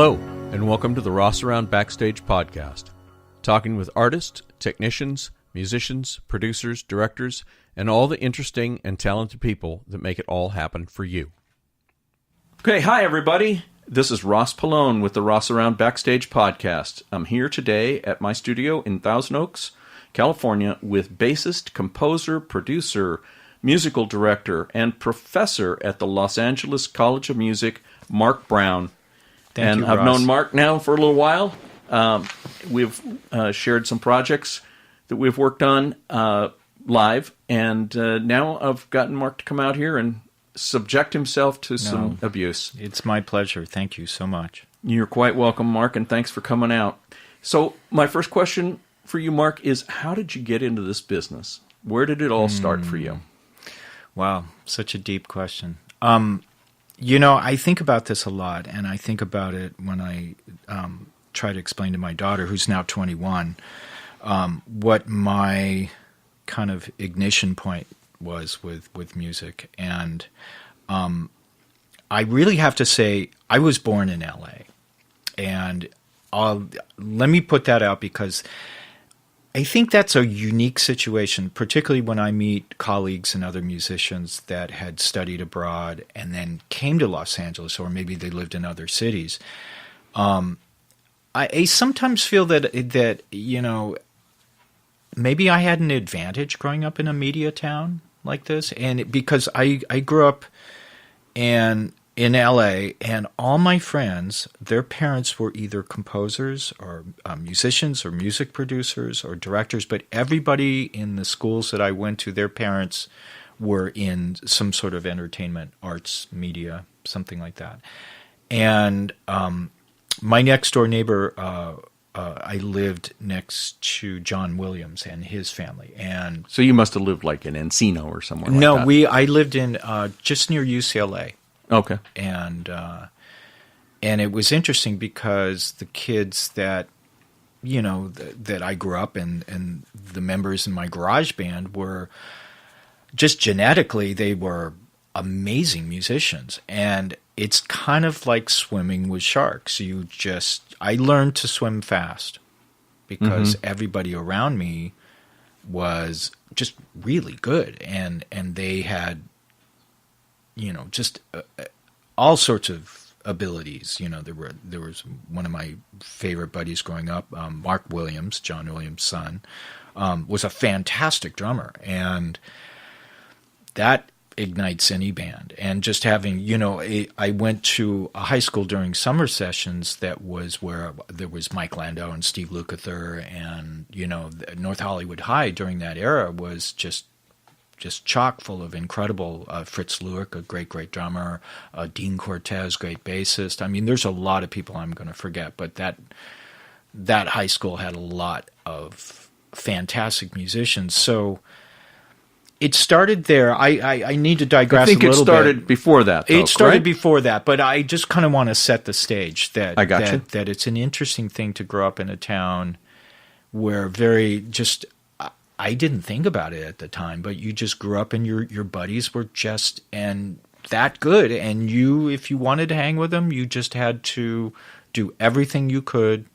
Hello, and welcome to the Rossaround Backstage podcast, talking with artists, technicians, musicians, producers, directors, and all the interesting and talented people that make it all happen for you. Okay, hi everybody. This is Ross Pallone with the Rossaround Backstage podcast. I'm here today at my studio in Thousand Oaks, California, with bassist, composer, producer, musical director, and professor at the Los Angeles College of Music, Mark Browne. Thank you, I've Ross. known Mark now for a little while. We've shared some projects that we've worked on live, and now I've gotten Mark to come out here and subject himself to some abuse. It's my pleasure. Thank you so much. You're quite welcome, Mark, and thanks for coming out. So my first question for you, Mark, is how did you get into this business? Where did it all start for you? Wow, such a deep question. I think about this a lot, and I think about it when I try to explain to my daughter, who's now 21, what my kind of ignition point was with music. And I really have to say, I was born in L.A., and let me put that out because I think that's a unique situation, particularly when I meet colleagues and other musicians that had studied abroad and then came to Los Angeles, or maybe they lived in other cities. I sometimes feel that maybe I had an advantage growing up in a media town like this, and because I grew up in LA, and all my friends, their parents were either composers or musicians or music producers or directors, but everybody in the schools that I went to, their parents were in some sort of entertainment, arts, media, something like that. And my next door neighbor, I lived next to John Williams and his family. And So you must have lived like in Encino or somewhere like that. No, I lived in just near UCLA. Okay. And it was interesting because the kids that I grew up and the members in my garage band were just genetically, they were amazing musicians. And it's kind of like swimming with sharks. I learned to swim fast because everybody around me was just really good, and they had just all sorts of abilities. There was one of my favorite buddies growing up, Mark Williams, John Williams' son, was a fantastic drummer, and that ignites any band. And just having, I went to a high school during summer sessions that was where there was Mike Landau and Steve Lukather, and North Hollywood High during that era was just chock full of incredible Fritz Lueck, a great drummer, Dean Cortez, great bassist. I mean, there's a lot of people I'm going to forget, but that high school had a lot of fantastic musicians. So it started there. I need to digress a little bit. I think it started before that, though, It started correct? before that, but I just kind of want to set the stage that I got you. That it's an interesting thing to grow up in a town where I didn't think about it at the time, but you just grew up and your buddies were just and that good, and if you wanted to hang with them, you just had to do everything you could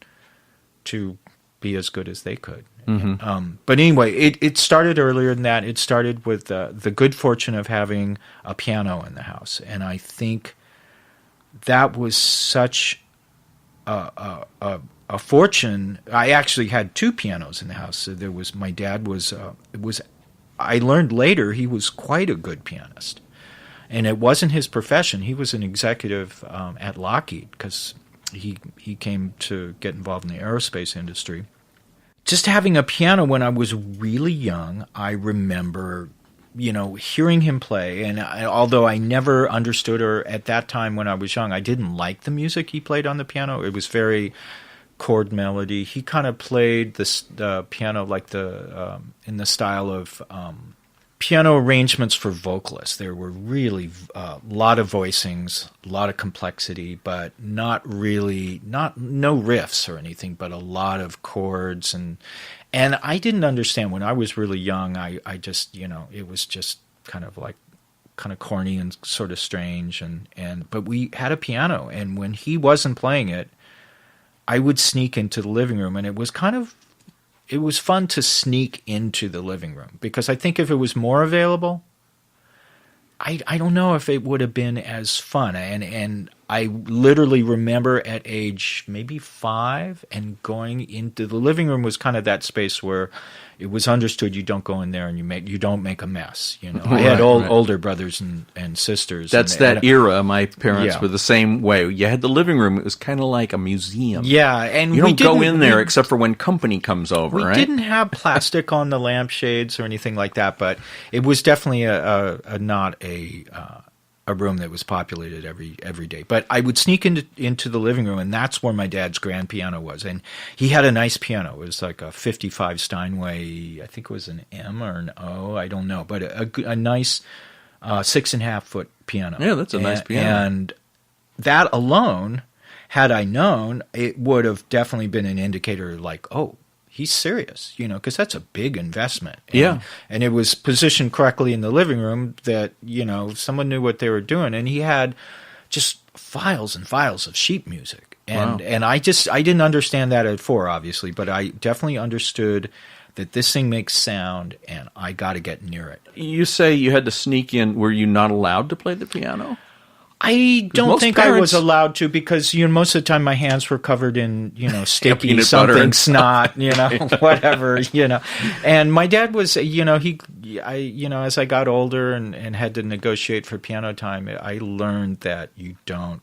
to be as good as they could. But anyway, it started earlier than that. It started with the good fortune of having a piano in the house, and I think that was such a fortune. I actually had two pianos in the house. So there was my dad was I learned later he was quite a good pianist, and it wasn't his profession. He was an executive at Lockheed because he came to get involved in the aerospace industry. Just having a piano when I was really young, I remember hearing him play, and although I never understood, or at that time when I was young, I didn't like the music he played on the piano. It was very chord melody. He kind of played the piano like in the style of piano arrangements for vocalists. There were really a lot of voicings, a lot of complexity, but no riffs or anything, but a lot of chords. And I didn't understand when I was really young. I just, it was just kind of like kind of corny and sort of strange. But we had a piano, and when he wasn't playing it, I would sneak into the living room, and it was fun to sneak into the living room, because I think if it was more available, I don't know if it would have been as fun. And I literally remember at age maybe 5 and going into the living room was kind of that space where it was understood you don't go in there and you don't make a mess. You know, I had older brothers and sisters. That's that era. My parents were the same way. You had the living room. It was kind of like a museum. Yeah, and you don't go in there except for when company comes over. We didn't have plastic on the lampshades or anything like that, but it was definitely not a room that was populated every day. But I would sneak into the living room, and that's where my dad's grand piano was. And he had a nice piano. It was like a 55 Steinway, I think it was an M or an O, I don't know, but a nice 6.5-foot piano. Yeah, that's a nice piano. And that alone, had I known, it would have definitely been an indicator like, oh, he's serious, you know, because that's a big investment. And it was positioned correctly in the living room that, you know, someone knew what they were doing. And he had just files and files of sheet music. And I didn't understand that at 4, obviously, but I definitely understood that this thing makes sound and I got to get near it. You say you had to sneak in. Were you not allowed to play the piano? I don't think I was allowed to, because, you know, most of the time my hands were covered in, you know, sticky something, snot, you know, whatever, you know. And my dad was, you know, as I got older and had to negotiate for piano time, I learned that you don't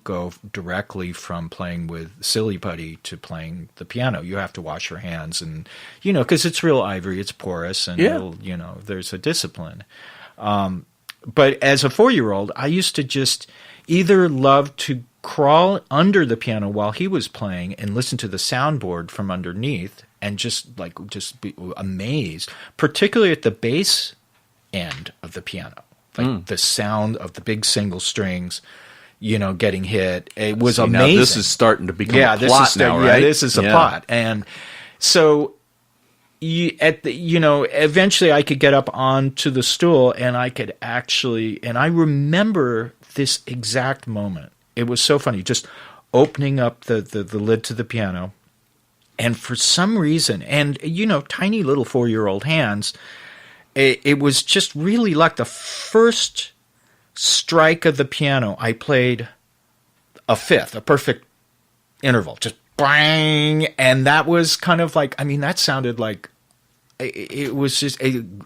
go directly from playing with silly putty to playing the piano. You have to wash your hands, and, you know, because it's real ivory, it's porous, and you know, there's a discipline. But as a 4-year-old, I used to just either love to crawl under the piano while he was playing and listen to the soundboard from underneath and just be amazed, particularly at the bass end of the piano, like the sound of the big single strings, you know, getting hit. It was amazing. Now this is starting to become a plot now, right? Yeah, this is a plot. And so eventually I could get up onto the stool and I could and I remember this exact moment. It was so funny, just opening up the lid to the piano. And for some reason, and, you know, tiny little 4-year-old hands, it was just really like the first strike of the piano. I played a fifth, a perfect interval, just bang. And that was kind of like, I mean, that sounded like, it was just,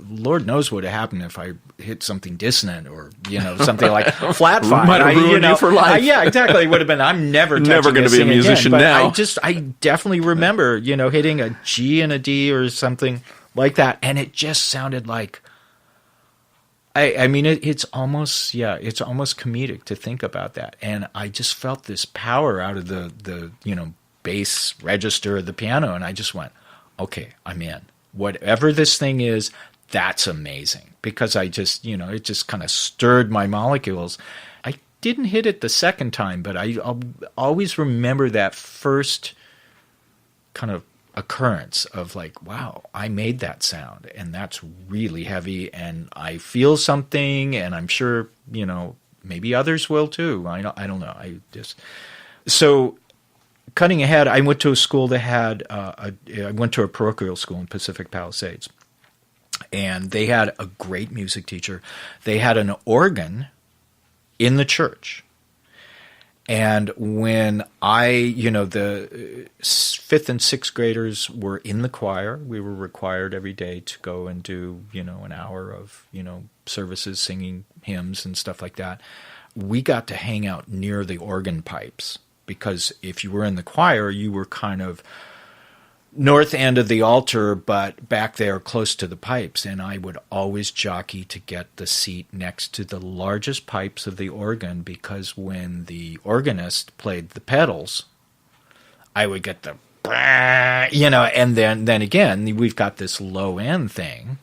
Lord knows what would have happened if I hit something dissonant or, you know, something like flat five. Might have ruined you for life. Yeah, exactly. It would have been, I'm never going to be a musician again. But I definitely remember, you know, hitting a G and a D or something like that. And it just sounded like, I mean, it's almost comedic to think about that. And I just felt this power out of the you know, bass register of the piano. And I just went, okay, I'm in. Whatever this thing is, that's amazing, because I just, you know, it just kind of stirred my molecules. I didn't hit it the second time, but I'll always remember that first kind of occurrence of like, wow, I made that sound, and that's really heavy, and I feel something, and I'm sure, you know, maybe others will too. I don't know. So cutting ahead, I went to a school that had I went to a parochial school in Pacific Palisades, and they had a great music teacher. They had an organ in the church, and when the 5th and 6th graders were in the choir, we were required every day to go and do, you know, an hour of, you know, services, singing hymns and stuff like that. We got to hang out near the organ pipes, because if you were in the choir, you were kind of north end of the altar, but back there close to the pipes. And I would always jockey to get the seat next to the largest pipes of the organ, because when the organist played the pedals, I would get the, you know, and then again, we've got this low end thing.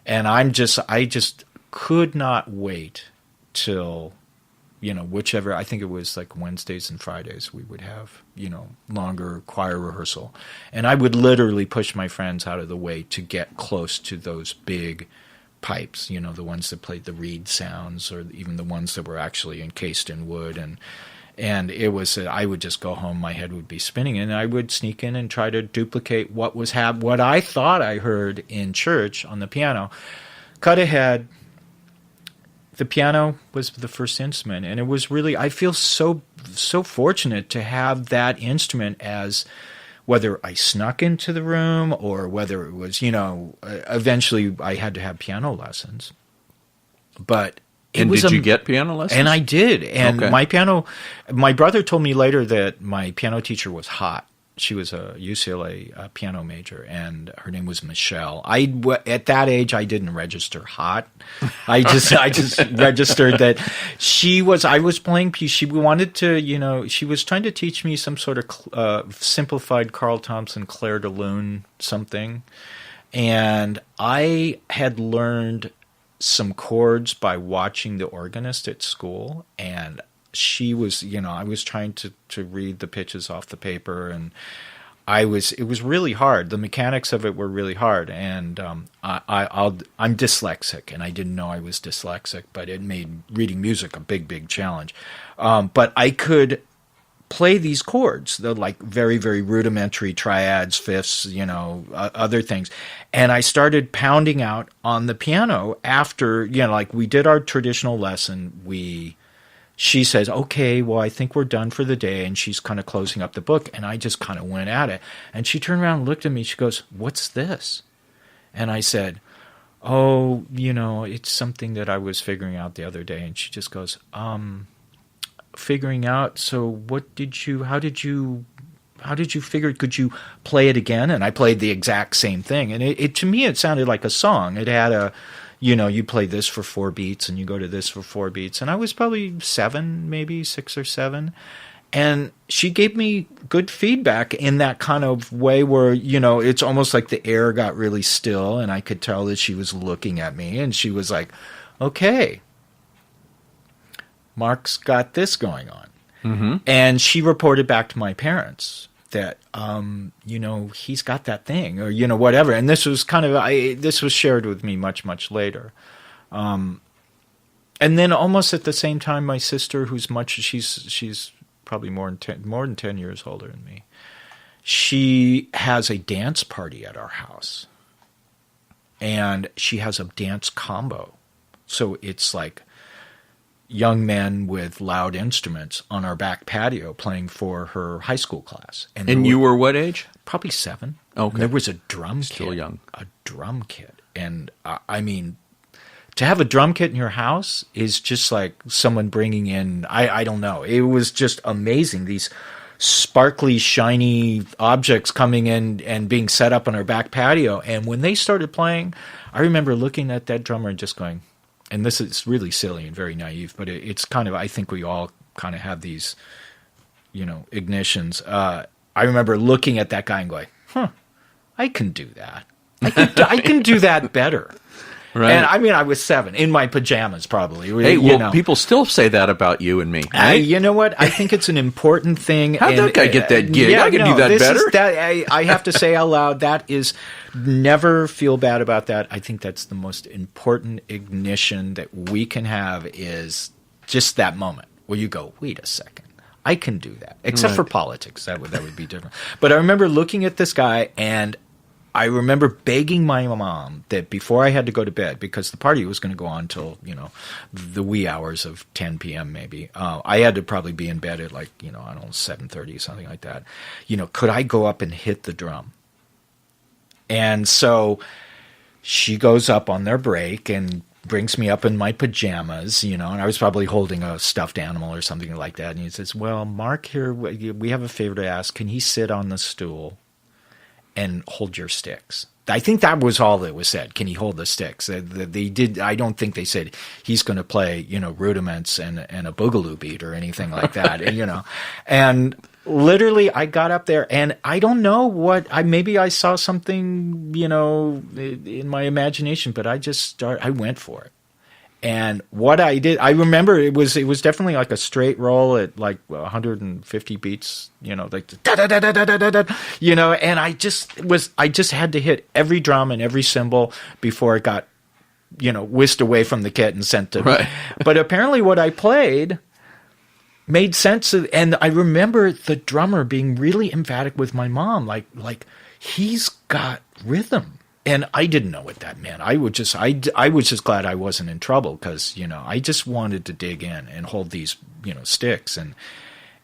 And I just could not wait till, you know, whichever, I think it was like Wednesdays and Fridays, we would have, you know, longer choir rehearsal. And I would literally push my friends out of the way to get close to those big pipes, the ones that played the reed sounds, or even the ones that were actually encased in wood. And it was, I would just go home, my head would be spinning, and I would sneak in and try to duplicate what I thought I heard in church on the piano. Cut ahead. The piano was the first instrument, and it was really, I feel so fortunate to have that instrument, as whether I snuck into the room or whether it was, eventually I had to have piano lessons. But did you get piano lessons? And I did. And okay. My brother told me later that my piano teacher was hot. She was a UCLA piano major, and her name was Michelle. At that age, I didn't register hot. I just registered that I was playing. She wanted to, she was trying to teach me some sort of simplified Carl Thompson, Clair de Lune something. And I had learned some chords by watching the organist at school, and she was, I was trying to read the pitches off the paper, and it was really hard. The mechanics of it were really hard, and I'm dyslexic, and I didn't know I was dyslexic, but it made reading music a big, big challenge. But I could play these chords, the like very, very rudimentary triads, fifths, other things. And I started pounding out on the piano after, like we did our traditional lesson. She says, okay, well, I think we're done for the day. And she's kind of closing up the book. And I just kind of went at it. And she turned around and looked at me. She goes, what's this? And I said, oh, it's something that I was figuring out the other day. And she just goes, figuring out, so how did you figure, could you play it again? And I played the exact same thing. And it to me, it sounded like a song. It had a, you play this for 4 beats and you go to this for 4 beats. And I was probably 7, maybe 6 or 7. And she gave me good feedback in that kind of way where, it's almost like the air got really still, and I could tell that she was looking at me, and she was like, okay, Mark's got this going on. Mm-hmm. And she reported back to my parents that, he's got that thing, or, whatever. And this was this was shared with me much, much later. And then almost at the same time, my sister, she's probably more than 10 years older than me, she has a dance party at our house. And she has a dance combo. So it's like young men with loud instruments on our back patio playing for her high school class. And you were what age? Probably 7. Okay. And there was a drum kit. Still young. A drum kit. And I mean, to have a drum kit in your house is just like someone bringing in, I don't know. It was just amazing. These sparkly, shiny objects coming in and being set up on our back patio. And when they started playing, I remember looking at that drummer and just going, and this is really silly and very naive, but it's kind of, I think we all kind of have these, ignitions. I remember looking at that guy and going, I can do that. I can do that better. Right. And I mean, I was 7 in my pajamas, probably. Hey, people still say that about you and me. Right? You know what? I think it's an important thing. How'd that guy get that gig? I can do that better. I have to say out loud, that is, never feel bad about that. I think that's the most important ignition that we can have, is just that moment where you go, wait a second, I can do that. Except for politics, that would be different. But I remember looking at this guy, and I remember begging my mom that before I had to go to bed, because the party was going to go on till, the wee hours of 10 p.m. maybe. I had to probably be in bed at like, 7:30, something like that. Could I go up and hit the drum? And so she goes up on their break and brings me up in my pajamas, and I was probably holding a stuffed animal or something like that. And he says, well, Mark, here, we have a favor to ask. Can he sit on the stool and hold your sticks? I think that was all that was said. Can he hold the sticks? They did. I don't think they said he's going to play, rudiments and a boogaloo beat or anything like that, And literally, I got up there, and I don't know what. Maybe I saw something, in my imagination, but I went for it. And what I did, I remember it was definitely like a straight roll at like 150 beats, like da da da da da da da, and I just had to hit every drum and every cymbal before it got whisked away from the kit and sent to. Right. But apparently, what I played made sense. And I remember the drummer being really emphatic with my mom, like he's got rhythm. And I didn't know what that meant. I was just glad I wasn't in trouble because, I just wanted to dig in and hold these, sticks.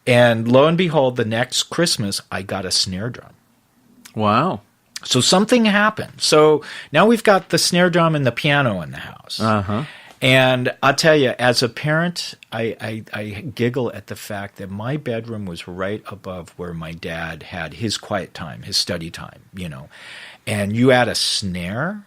And lo and behold, the next Christmas, I got a snare drum. Wow. So something happened. So now we've got the snare drum and the piano in the house. Uh-huh. And I'll tell you, as a parent, I giggle at the fact that my bedroom was right above where my dad had his quiet time, his study time, And you add a snare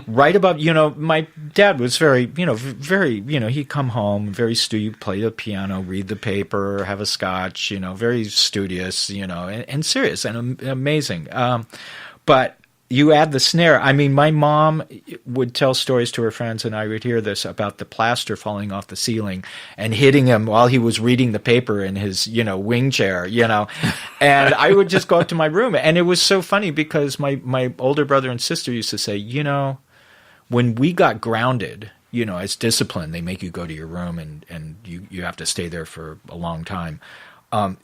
right above, my dad was very, he'd come home, very studious, play the piano, read the paper, have a scotch, very studious, and serious and amazing. But you add the snare. I mean, my mom would tell stories to her friends, and I would hear this about the plaster falling off the ceiling and hitting him while he was reading the paper in his, wing chair, And I would just go up to my room. And it was so funny because my older brother and sister used to say, when we got grounded, as discipline, they make you go to your room and you have to stay there for a long time.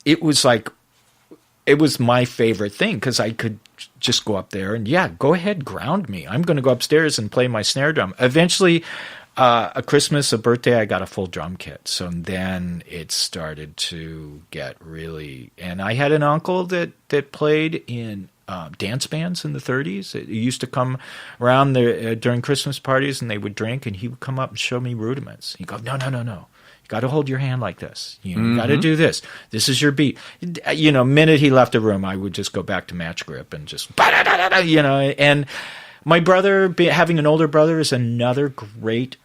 It was my favorite thing because I could just go up there and, go ahead, ground me. I'm going to go upstairs and play my snare drum. Eventually, a Christmas, a birthday, I got a full drum kit. So then it started to get really – and I had an uncle that played in dance bands in the 30s. It used to come around there during Christmas parties, and they would drink, and he would come up and show me rudiments. He'd go, no. You got to hold your hand like this. You got to do this. This is your beat. Minute he left the room, I would just go back to match grip and just, And my brother, having an older brother, is another great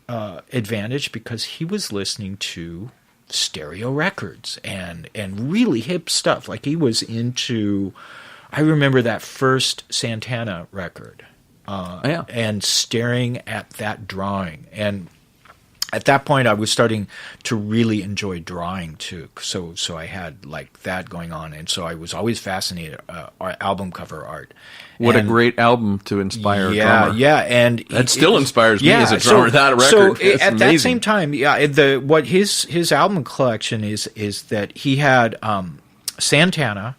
advantage because he was listening to stereo records and really hip stuff. Like he was into, I remember that first Santana record and staring at that drawing. And at that point, I was starting to really enjoy drawing too. So I had like that going on, and so I was always fascinated album cover art. What a great album to inspire a drummer! Yeah, and that still inspires me as a drummer. That record, so at that same time, what his album collection is that he had Santana.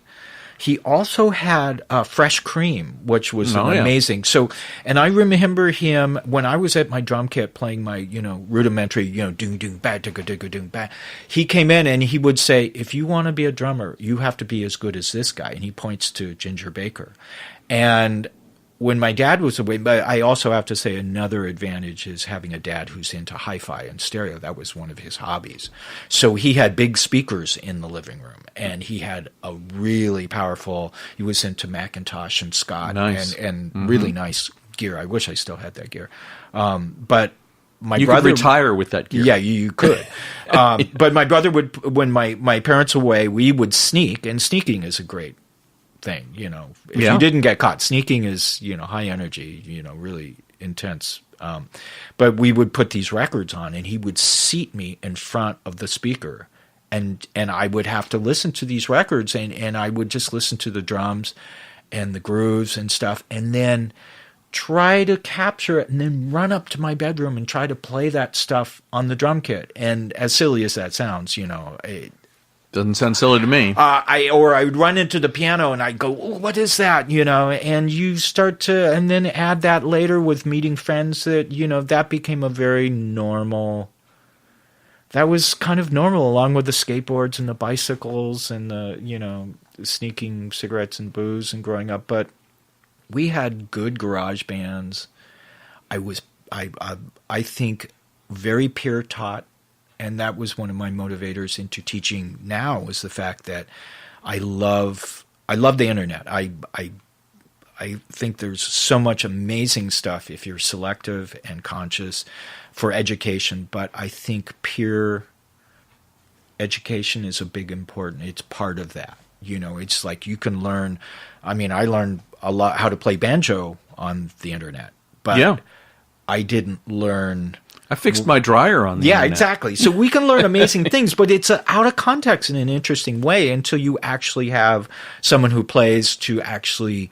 He also had Fresh Cream, which was amazing. So, and I remember him when I was at my drum kit playing my, rudimentary, doom doom ba digga digga doom ba. He came in and he would say, "If you want to be a drummer, you have to be as good as this guy." And he points to Ginger Baker. And when my dad was away, but I also have to say another advantage is having a dad who's into hi-fi and stereo. That was one of his hobbies. So he had big speakers in the living room, and he had a really powerful, he was into Macintosh and Scott and really nice gear. I wish I still had that gear. But my brother could retire with that gear. Yeah, you could. But my brother would, when my parents were away, we would sneak, and sneaking is a great thing, if you didn't get caught. Sneaking is, high energy, really intense. But we would put these records on, and he would seat me in front of the speaker, and I would have to listen to these records, and I would just listen to the drums and the grooves and stuff, and then try to capture it, and then run up to my bedroom and try to play that stuff on the drum kit. And as silly as that sounds, doesn't sound silly to me. I would run into the piano and I'd go, "Oh, what is that?" And you start to, and then add that later with meeting friends that, that became a very normal, that was kind of normal, along with the skateboards and the bicycles and the, sneaking cigarettes and booze and growing up. But we had good garage bands. I think very Pier Taught. And that was one of my motivators into teaching now, was the fact that I love the internet. I think there's so much amazing stuff if you're selective and conscious for education. But I think peer education is a big important. It's part of that. It's like you can learn. I mean, I learned a lot how to play banjo on the internet, but I didn't learn. I fixed my dryer on the internet. Exactly. So we can learn amazing things, but it's out of context in an interesting way until you actually have someone who plays to actually,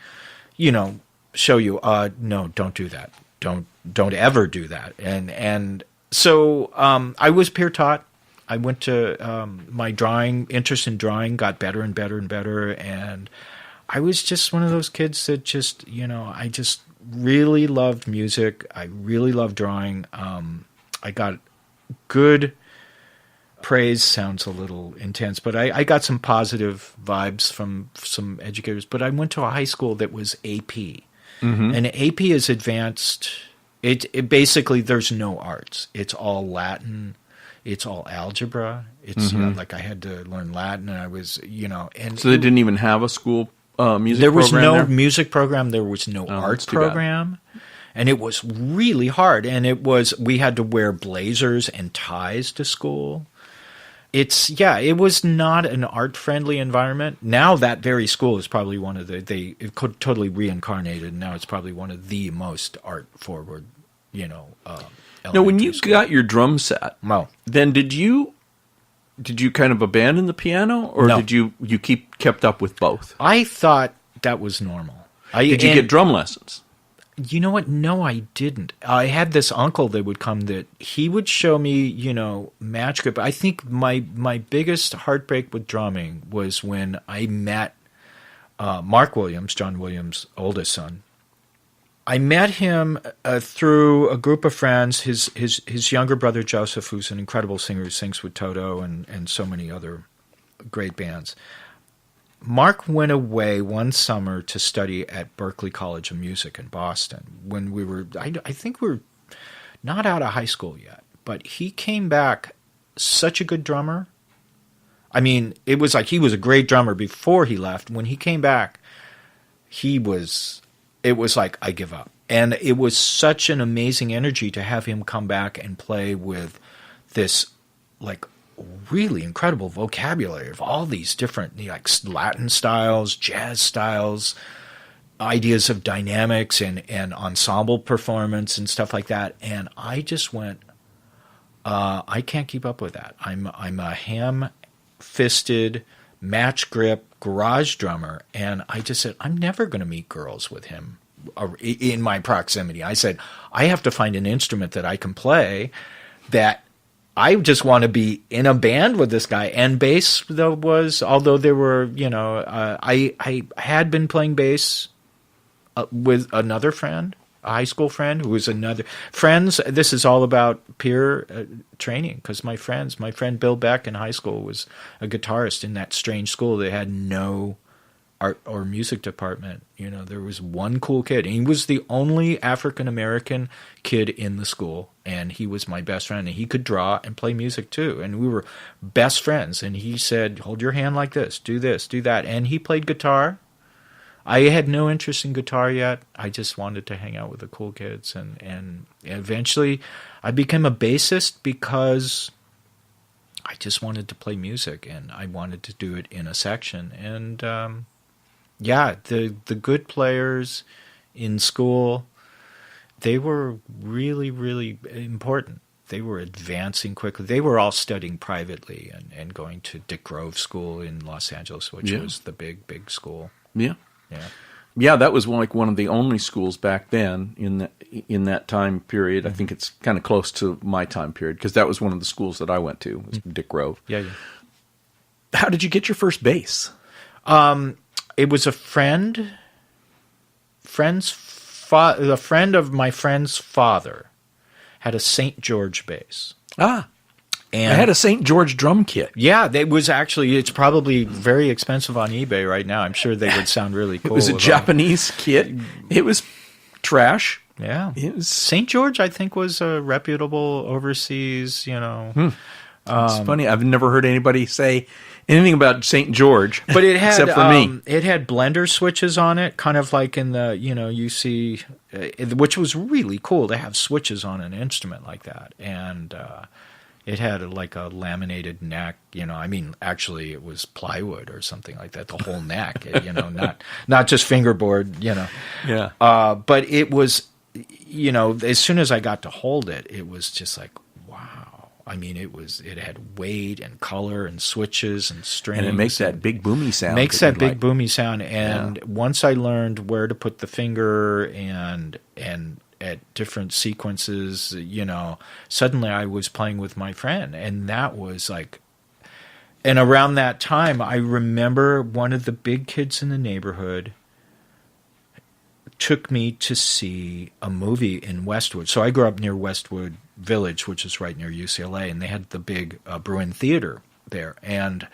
show you, no, don't do that. don't ever do that. And so I was Pier Taught. I went to my interest in drawing got better and better and better, and I was just one of those kids that just, I just really loved music. I really loved drawing. I got good praise, sounds a little intense, but I got some positive vibes from some educators. But I went to a high school that was AP. Mm-hmm. And AP is advanced. It basically, there's no arts. It's all Latin. It's all algebra. It's like I had to learn Latin, and I was, and so they didn't even have a school music there was program no music program. There was no arts program. And it was really hard. And we had to wear blazers and ties to school. It was not an art-friendly environment. Now that very school is probably one of it could totally reincarnated. Now it's probably one of the most art-forward, Now, when you got your drum set, then did you kind of abandon the piano, or No. did you kept up with both? I thought that was normal. Did you get drum lessons? You know what? No, I didn't. I had this uncle that would come that he would show me, match grip. I think my biggest heartbreak with drumming was when I met Mark Williams, John Williams' oldest son. I met him through a group of friends. His younger brother Joseph, who's an incredible singer who sings with Toto and so many other great bands. Mark went away one summer to study at Berklee College of Music in Boston when we were, I think we were not out of high school yet, but he came back such a good drummer. I mean, it was like he was a great drummer before he left. When he came back, it was like, I give up. And it was such an amazing energy to have him come back and play with this, like, really incredible vocabulary of all these different Latin styles, jazz styles, ideas of dynamics and ensemble performance and stuff like that. And I just went, I can't keep up with that. I'm a ham-fisted, match grip garage drummer, and I just said, I'm never going to meet girls with him in my proximity. I said, I have to find an instrument that I can play that I just want to be in a band with this guy. And bass, though, although there were, I had been playing bass with another friend, a high school friend who was another. Friends, this is all about peer training, because my friend Bill Beck in high school was a guitarist in that strange school that had no art or music department. There was one cool kid, and he was the only African-American kid in the school, and he was my best friend, and he could draw and play music too, and we were best friends. And he said, hold your hand like this, do that, and he played guitar. I had no interest in guitar yet. I just wanted to hang out with the cool kids, and eventually I became a bassist because I just wanted to play music, and I wanted to do it in a section. And the good players in school, they were really, really important. They were advancing quickly. They were all studying privately and going to Dick Grove School in Los Angeles, which was the big, big school. Yeah. Yeah, that was one of the only schools back then in that time period. Mm-hmm. I think it's kind of close to my time period, because that was one of the schools that I went to, was Dick Grove. Yeah. How did you get your first bass? It was a friend of my friend's father had a St. George bass. And I had a St. George drum kit. Yeah, it's probably very expensive on eBay right now. I'm sure they would sound really cool. It was a Japanese kit. It was trash. Yeah. St. George, I think, was a reputable overseas, It's funny. I've never heard anybody say anything about St. George, but it had, except for me. It had blender switches on it, kind of like in the, you see, which was really cool to have switches on an instrument like that. And it had like a laminated neck, actually it was plywood or something like that, the whole neck, not just fingerboard, Yeah. But it was, as soon as I got to hold it, it was just like, wow. I mean, it had weight and color and switches and strings. And it makes that big boomy sound. Boomy sound. And once I learned where to put the finger and at different sequences, suddenly I was playing with my friend, and that was like. And around that time, I remember one of the big kids in the neighborhood took me to see a movie in Westwood. So I grew up near Westwood Village, which is right near UCLA, and they had the big Bruin Theater there. And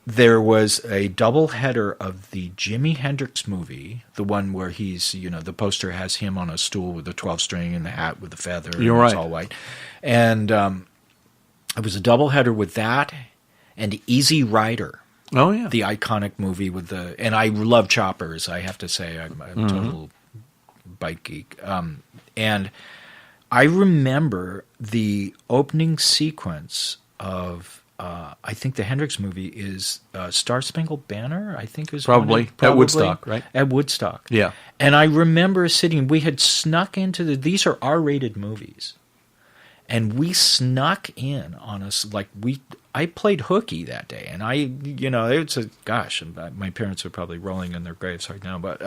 there was a double header of the Jimi Hendrix movie, the one where he's, the poster has him on a stool with a 12-string and the hat with the feather. You're and right. It's all white. And it was a double header with that and Easy Rider. Oh, yeah. The iconic movie with the... And I love choppers, I have to say. I'm a total bike geek. And I remember the opening sequence of... I think the Hendrix movie is Star Spangled Banner, I think is probably at Woodstock, right? At Woodstock. Yeah. And I remember sitting... We had snuck into these are R-rated movies. And we snuck in on us, I played hooky that day, and my parents are probably rolling in their graves right now, but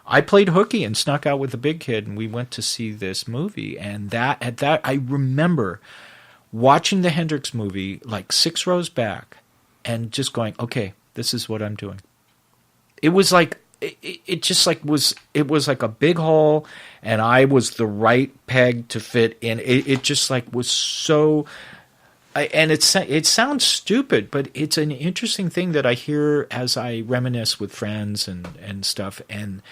I played hooky and snuck out with the big kid, and we went to see this movie, and I remember watching the Hendrix movie 6 rows back, and just going, okay, this is what I'm doing. It was like. It was like a big hole, and I was the right peg to fit in. It just was so, and it sounds stupid, but it's an interesting thing that I hear as I reminisce with friends and stuff. And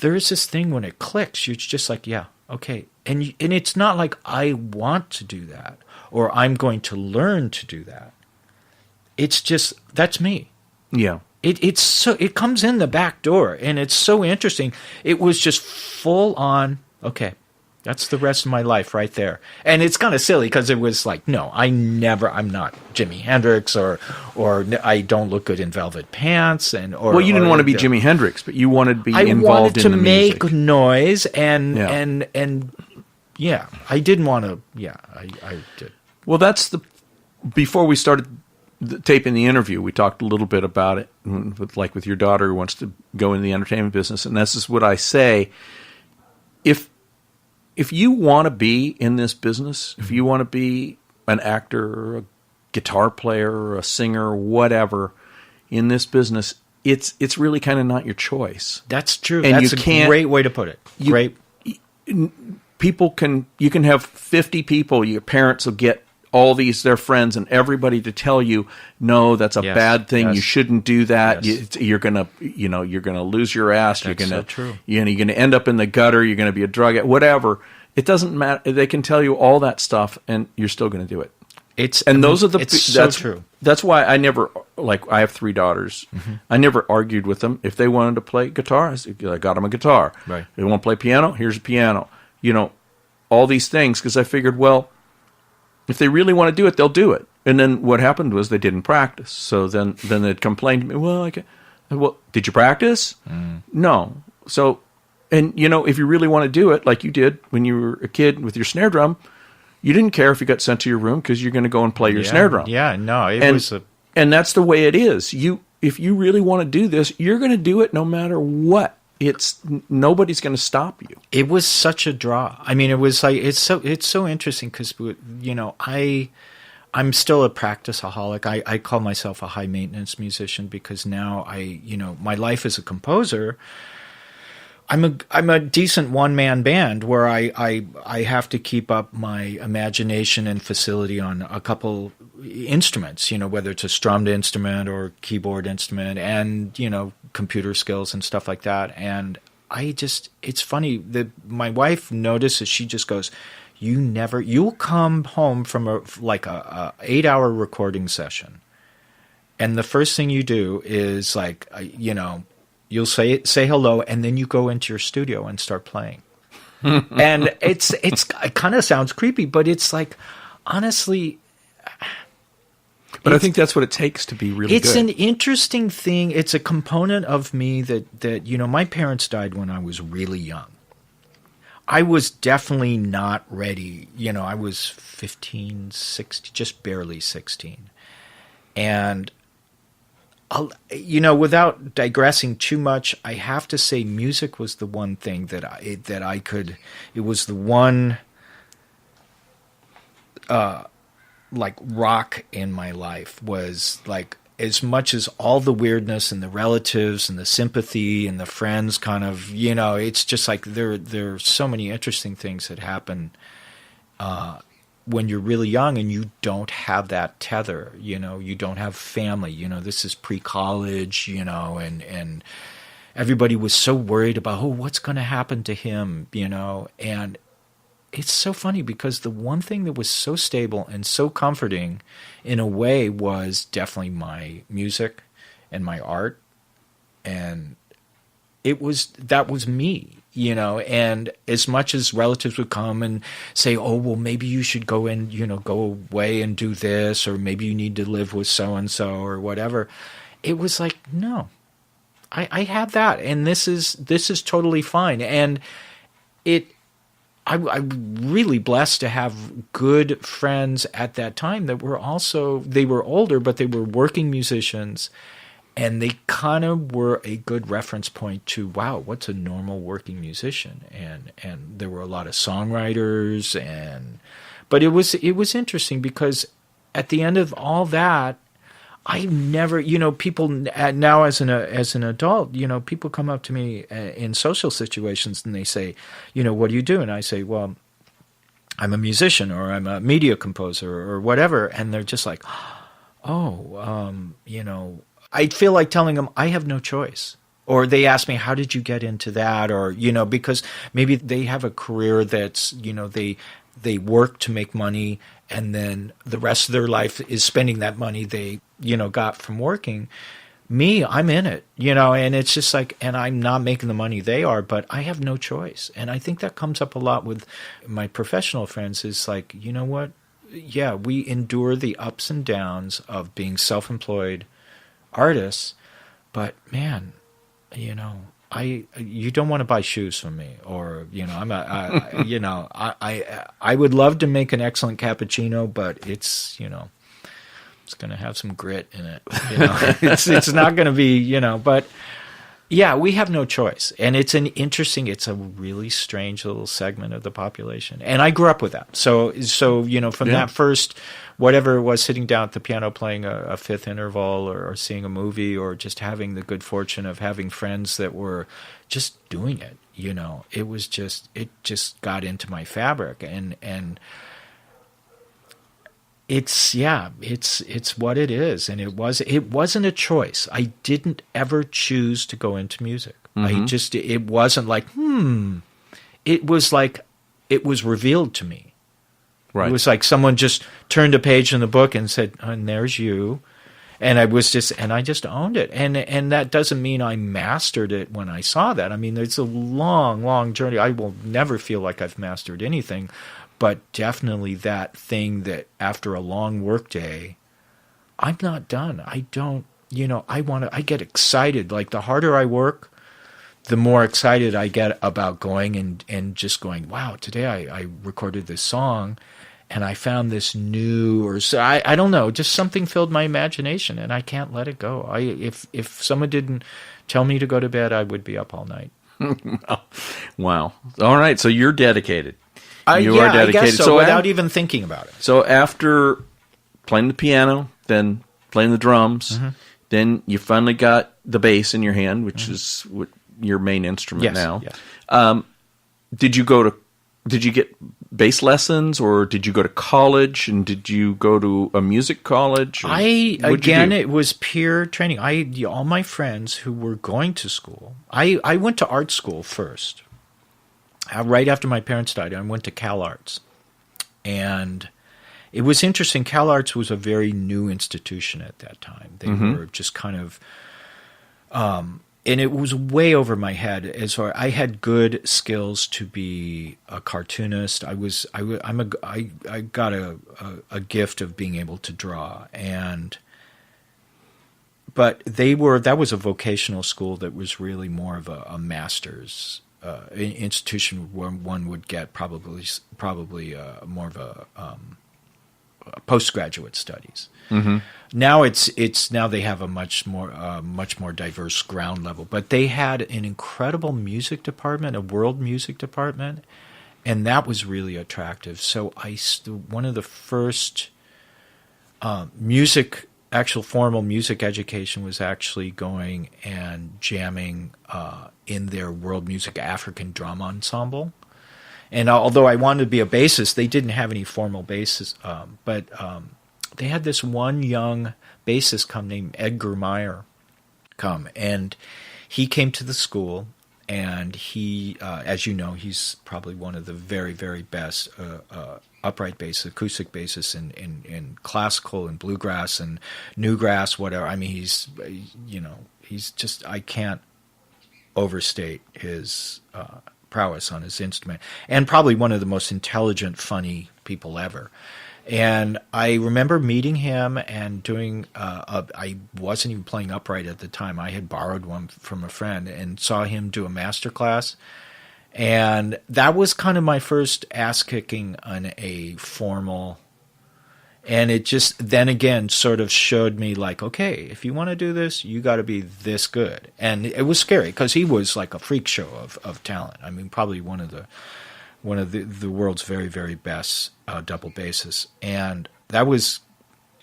there's this thing when it clicks, you're just like, yeah, okay, and it's not like I want to do that or I'm going to learn to do that. It's just that's me. Yeah. It comes in the back door, and it's so interesting. It was just full on, okay, that's the rest of my life right there. And it's kind of silly because it was no, I'm not Jimi Hendrix or I don't look good in velvet pants. Well, you didn't want to be Jimi Hendrix, but you wanted to be involved in the music. I wanted to make noise and yeah, I didn't want to, yeah, I did. Well, before we started taping the interview, we talked a little bit about it, with your daughter who wants to go into the entertainment business, and this is what I say: if you want to be in this business, if you want to be an actor, or a guitar player, or a singer, or whatever in this business, it's really kind of not your choice. That's true. And that's a great way to put it. Great. You can have 50 people. Your parents will get all their friends and everybody to tell you, no, that's a bad thing. You shouldn't do that. Yes. You're gonna lose your ass. That's so true. You're gonna end up in the gutter. You're gonna be a drug addict. Whatever. It doesn't matter. They can tell you all that stuff, and you're still gonna do it. It's that's true. That's why I never I have 3 daughters. Mm-hmm. I never argued with them. If they wanted to play guitar, I got them a guitar. Right. They want to play piano. Here's a piano. All these things, because I figured, well, if they really want to do it, they'll do it. And then what happened was they didn't practice. So then they'd complain to me, well, did you practice? No. So, and if you really want to do it, like you did when you were a kid with your snare drum, you didn't care if you got sent to your room because you're going to go and play your snare drum. Yeah, no, and that's the way it is. If you really want to do this, you're going to do it no matter what. Nobody's going to stop you. It was such a draw. I mean, it was it's so interesting because I'm still a practiceaholic. I call myself a high maintenance musician because now my life as a composer. I'm a decent one-man band where I have to keep up my imagination and facility on a couple instruments, whether it's a strummed instrument or keyboard instrument and, computer skills and stuff like that. And it's funny that my wife notices, she just goes, you'll come home from a 8-hour recording session. And the first thing you do is you'll say hello, and then you go into your studio and start playing. And it kind of sounds creepy, but it's honestly. But I think that's what it takes to be really good. It's an interesting thing. It's a component of me that my parents died when I was really young. I was definitely not ready. I was 15, 16, just barely 16. And without digressing too much, I have to say music was the one thing that I could. It was the one like rock in my life. Was like, as much as all the weirdness and the relatives and the sympathy and the friends kind of, it's just like there are so many interesting things that happen when you're really young and you don't have that tether, you don't have family, this is pre-college, and everybody was so worried about, what's going to happen to him, and it's so funny because the one thing that was so stable and so comforting in a way was definitely my music and my art. And that was me, and as much as relatives would come and say, well, maybe you should go away and do this, or maybe you need to live with so-and-so or whatever. It was like, no, I had that. And this is totally fine. And I'm really blessed to have good friends at that time that were also, they were older, but they were working musicians, and they kind of were a good reference point to, wow, what's a normal working musician? And there were a lot of songwriters, but it was interesting because at the end of all that, I never, people now as an adult, people come up to me in social situations and they say, what do you do? And I say, well, I'm a musician, or I'm a media composer, or whatever. And they're just like, I feel like telling them I have no choice. Or they ask me, how did you get into that? Or, because maybe they have a career that's, they work to make money, and then the rest of their life is spending that money they, got from working. Me, I'm in it, and it's just like, and I'm not making the money they are, but I have no choice. And I think that comes up a lot with my professional friends, is like, you know what? Yeah, we endure the ups and downs of being self-employed artists, but man, you don't want to buy shoes from me, or I would love to make an excellent cappuccino, but it's it's going to have some grit in it. It's not going to be but yeah, we have no choice, and it's a really strange little segment of the population, and I grew up with that. So from that first, whatever it was, sitting down at the piano playing a fifth interval, or seeing a movie, or just having the good fortune of having friends that were just doing it, it just got into my fabric, and it's what it is. And it wasn't a choice. I didn't ever choose to go into music. Mm-hmm. It wasn't like, it was like, it was revealed to me. Right. It was like someone just turned a page in the book and said, and there's you. And I just owned it. And that doesn't mean I mastered it when I saw that. I mean, it's a long, long journey. I will never feel like I've mastered anything, but definitely that thing that after a long work day, I'm not done. I don't, I get excited. Like, the harder I work, the more excited I get about going and just going, wow, today I recorded this song, and I found this new, or so I don't know, just something filled my imagination, and I can't let it go. If someone didn't tell me to go to bed, I would be up all night. Wow. All right, so you're dedicated. You are dedicated. I guess so, without even thinking about it. So after playing the piano, then playing the drums, mm-hmm. then you finally got the bass in your hand, which mm-hmm. is what your main instrument now. Yes. Did you get bass lessons, or did you go to college, and did you go to a music college? It was peer training. All my friends who were going to school, I went to art school first. Right after my parents died, I went to Cal Arts. And it was interesting. Cal Arts was a very new institution at that time. They mm-hmm. were just kind of, and it was way over my head. As far, I had good skills to be a cartoonist. I got a gift of being able to draw, but that was a vocational school that was really more of a master's institution where one would get probably more of a postgraduate studies. Mm-hmm. Now now they have a much more diverse ground level, but they had an incredible music department, a world music department, and that was really attractive. So one of the first actual formal music education was actually going and jamming in their world music African drum ensemble. And although I wanted to be a bassist, they didn't have any formal basses, but they had this one young bassist named Edgar Meyer come, and he came to the school, and he, as you know, he's probably one of the very, very best upright bass, acoustic bassists in classical and bluegrass and newgrass, whatever. I mean, he's just, I can't overstate his prowess on his instrument, and probably one of the most intelligent, funny people ever. And I remember meeting him and doing, I wasn't even playing upright at the time. I had borrowed one from a friend and saw him do a master class. And that was kind of my first ass kicking on a formal, and it just then again sort of showed me like, okay, if you want to do this, you got to be this good. And it was scary because he was like a freak show of talent. I mean, probably one of the world's very, very best double bassists. And that was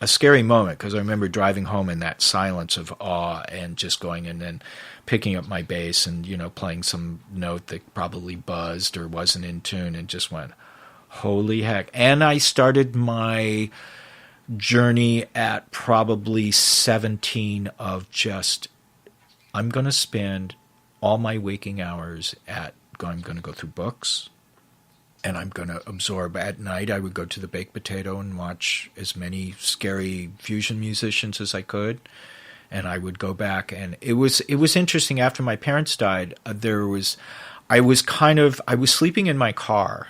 a scary moment because I remember driving home in that silence of awe and just going and then picking up my bass and, playing some note that probably buzzed or wasn't in tune and just went, holy heck. And I started my journey at probably 17 of just, I'm going to spend all my waking hours I'm going to go through books. And I'm going to absorb. At night, I would go to the Baked Potato and watch as many scary fusion musicians as I could. And I would go back. And it was interesting. After my parents died, I was sleeping in my car.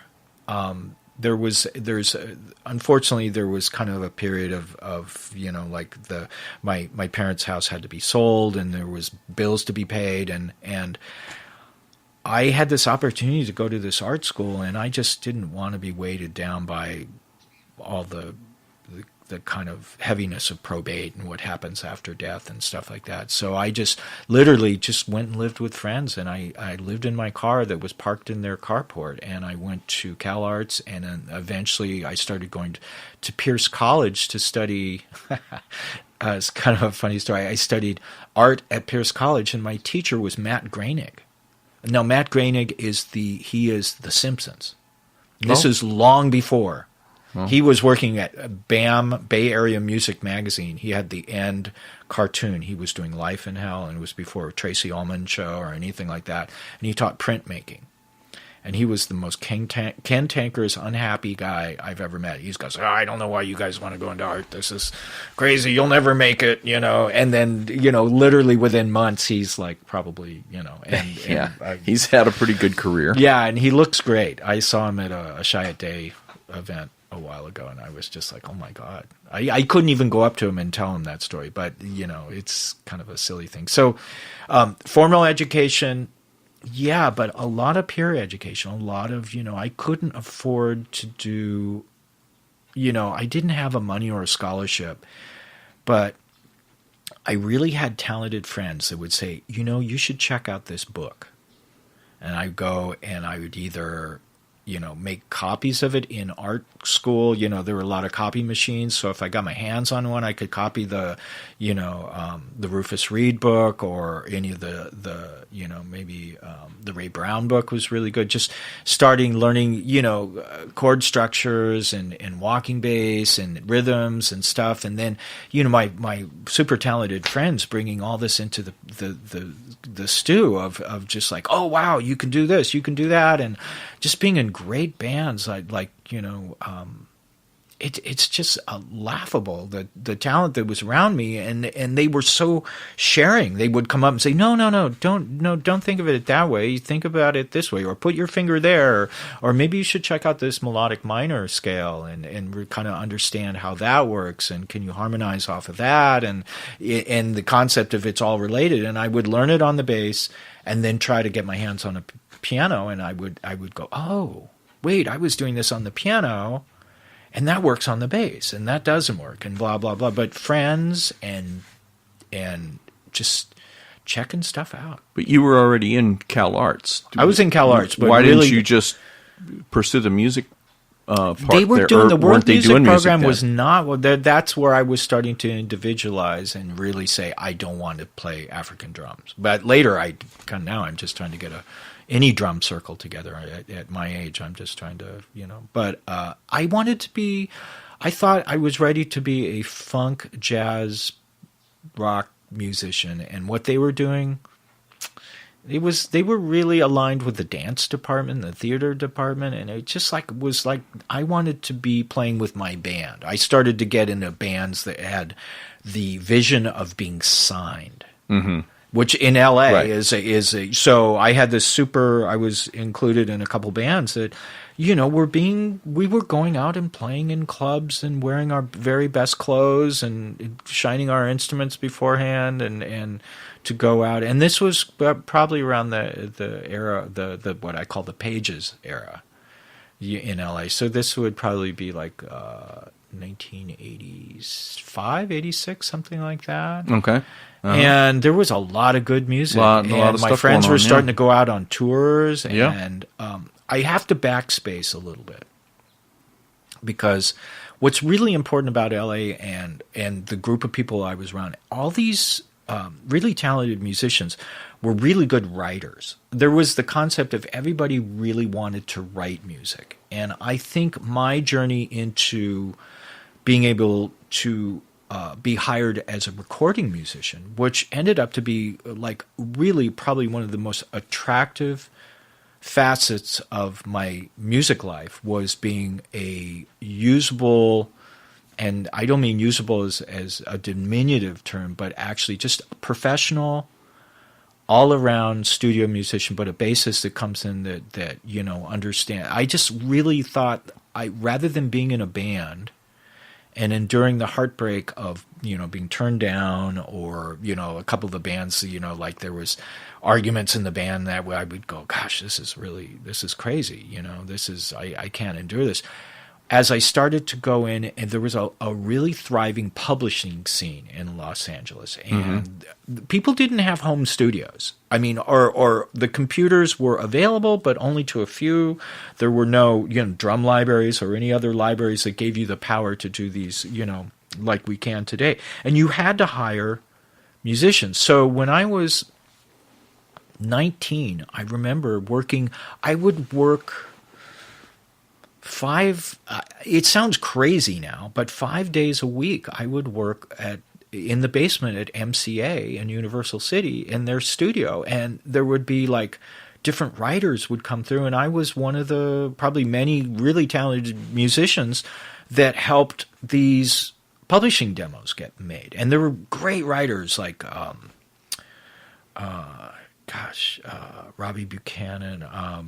Unfortunately, there was kind of a period of like my parents' house had to be sold, and there was bills to be paid, and I had this opportunity to go to this art school, and I just didn't want to be weighted down by all the kind of heaviness of probate and what happens after death and stuff like that. So I just literally just went and lived with friends, and I lived in my car that was parked in their carport, and I went to Cal Arts, and then eventually I started going to Pierce College to study. It's kind of a funny story. I studied art at Pierce College, and my teacher was Matt Groening. Now, Matt Groening is the Simpsons. This is long before. Oh. He was working at BAM, Bay Area Music Magazine. He had the end cartoon. He was doing Life in Hell, and it was before Tracy Ullman show or anything like that. And he taught printmaking. And he was the most cantankerous, unhappy guy I've ever met. He goes, I don't know why you guys want to go into art. This is crazy. You'll never make it, And then, literally within months, he's like probably, And, he's had a pretty good career. Yeah, and he looks great. I saw him at a Chiat Day event a while ago, and I was just like, oh, my God. I couldn't even go up to him and tell him that story. But, it's kind of a silly thing. So formal education. Yeah, but a lot of peer education, a lot of, I couldn't afford to do, I didn't have a money or a scholarship, but I really had talented friends that would say, you should check out this book. And I'd go and I would either, make copies of it in art school. There were a lot of copy machines. So if I got my hands on one, I could copy the Rufus Reed book or any of maybe the Ray Brown book was really good. Just starting learning, chord structures and walking bass and rhythms and stuff. And then, my super talented friends bringing all this into the stew of just like, oh, wow, you can do this, you can do that. And just being in great bands, it's just laughable, the talent that was around me, and they were so sharing. They would come up and say, no, don't think of it that way. Think about it this way, or put your finger there, or maybe you should check out this melodic minor scale and kind of understand how that works, and can you harmonize off of that, and the concept of it's all related. And I would learn it on the bass, and then try to get my hands on a piano, and I would go, oh, wait, I was doing this on the piano. and that works on the bass, and that doesn't work, and blah blah blah. But friends and just checking stuff out. But you were already in Cal Arts. I was in Cal Arts, but why really, didn't you just pursue the music part? They were there, doing the world music program then? was not. Well, that's where I was starting to individualize and really say I don't want to play African drums. But later, now I'm just trying to get any drum circle together. At my age, I'm just trying to, But I wanted to be. I thought I was ready to be a funk, jazz, rock musician, and what they were doing. They were really aligned with the dance department, the theater department, and it just was like I wanted to be playing with my band. I started to get into bands that had the vision of being signed, which in LA is a. So I had this I was included in a couple bands that, we were going out and playing in clubs and wearing our very best clothes and shining our instruments beforehand and to go out. And this was probably around the era, the what I call the Pages era in LA. So this would probably be like 1985, 86, something like that. Okay. And there was a lot of good music. A lot of my stuff friends going were on, starting to go out on tours. Yeah. And I have to backspace a little bit because what's really important about LA and the group of people I was around, all these really talented musicians were really good writers. There was the concept of everybody really wanted to write music. And I think my journey into being able to be hired as a recording musician, which ended up to be like really probably one of the most attractive facets of my music life, was being a usable, and I don't mean usable as a diminutive term, but actually just a professional, all-around studio musician, but a bassist that comes in that understand. I just really thought rather than being in a band and enduring the heartbreak of, being turned down, or, a couple of the bands, like there was arguments in the band that I would go, gosh, this is crazy. I can't endure this. As I started to go in, and there was a really thriving publishing scene in Los Angeles, and people didn't have home studios. I mean, or the computers were available, but only to a few. There were no, drum libraries or any other libraries that gave you the power to do these, like we can today. And you had to hire musicians. So when I was 19, I remember I would work it sounds crazy now, but 5 days a week I would work in the basement at MCA in Universal City in their studio, and there would be like different writers would come through, and I was one of the probably many really talented musicians that helped these publishing demos get made. And there were great writers like Robbie Buchanan,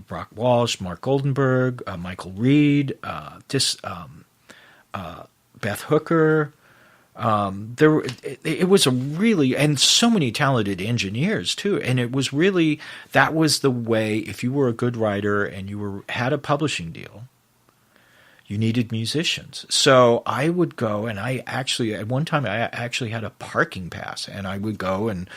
Brock Walsh, Mark Goldenberg, Michael Reed, Beth Hooker. It was a really, and so many talented engineers too. And it was really, that was the way, if you were a good writer and you had a publishing deal, you needed musicians. So I would go, and at one time I actually had a parking pass, and I would go and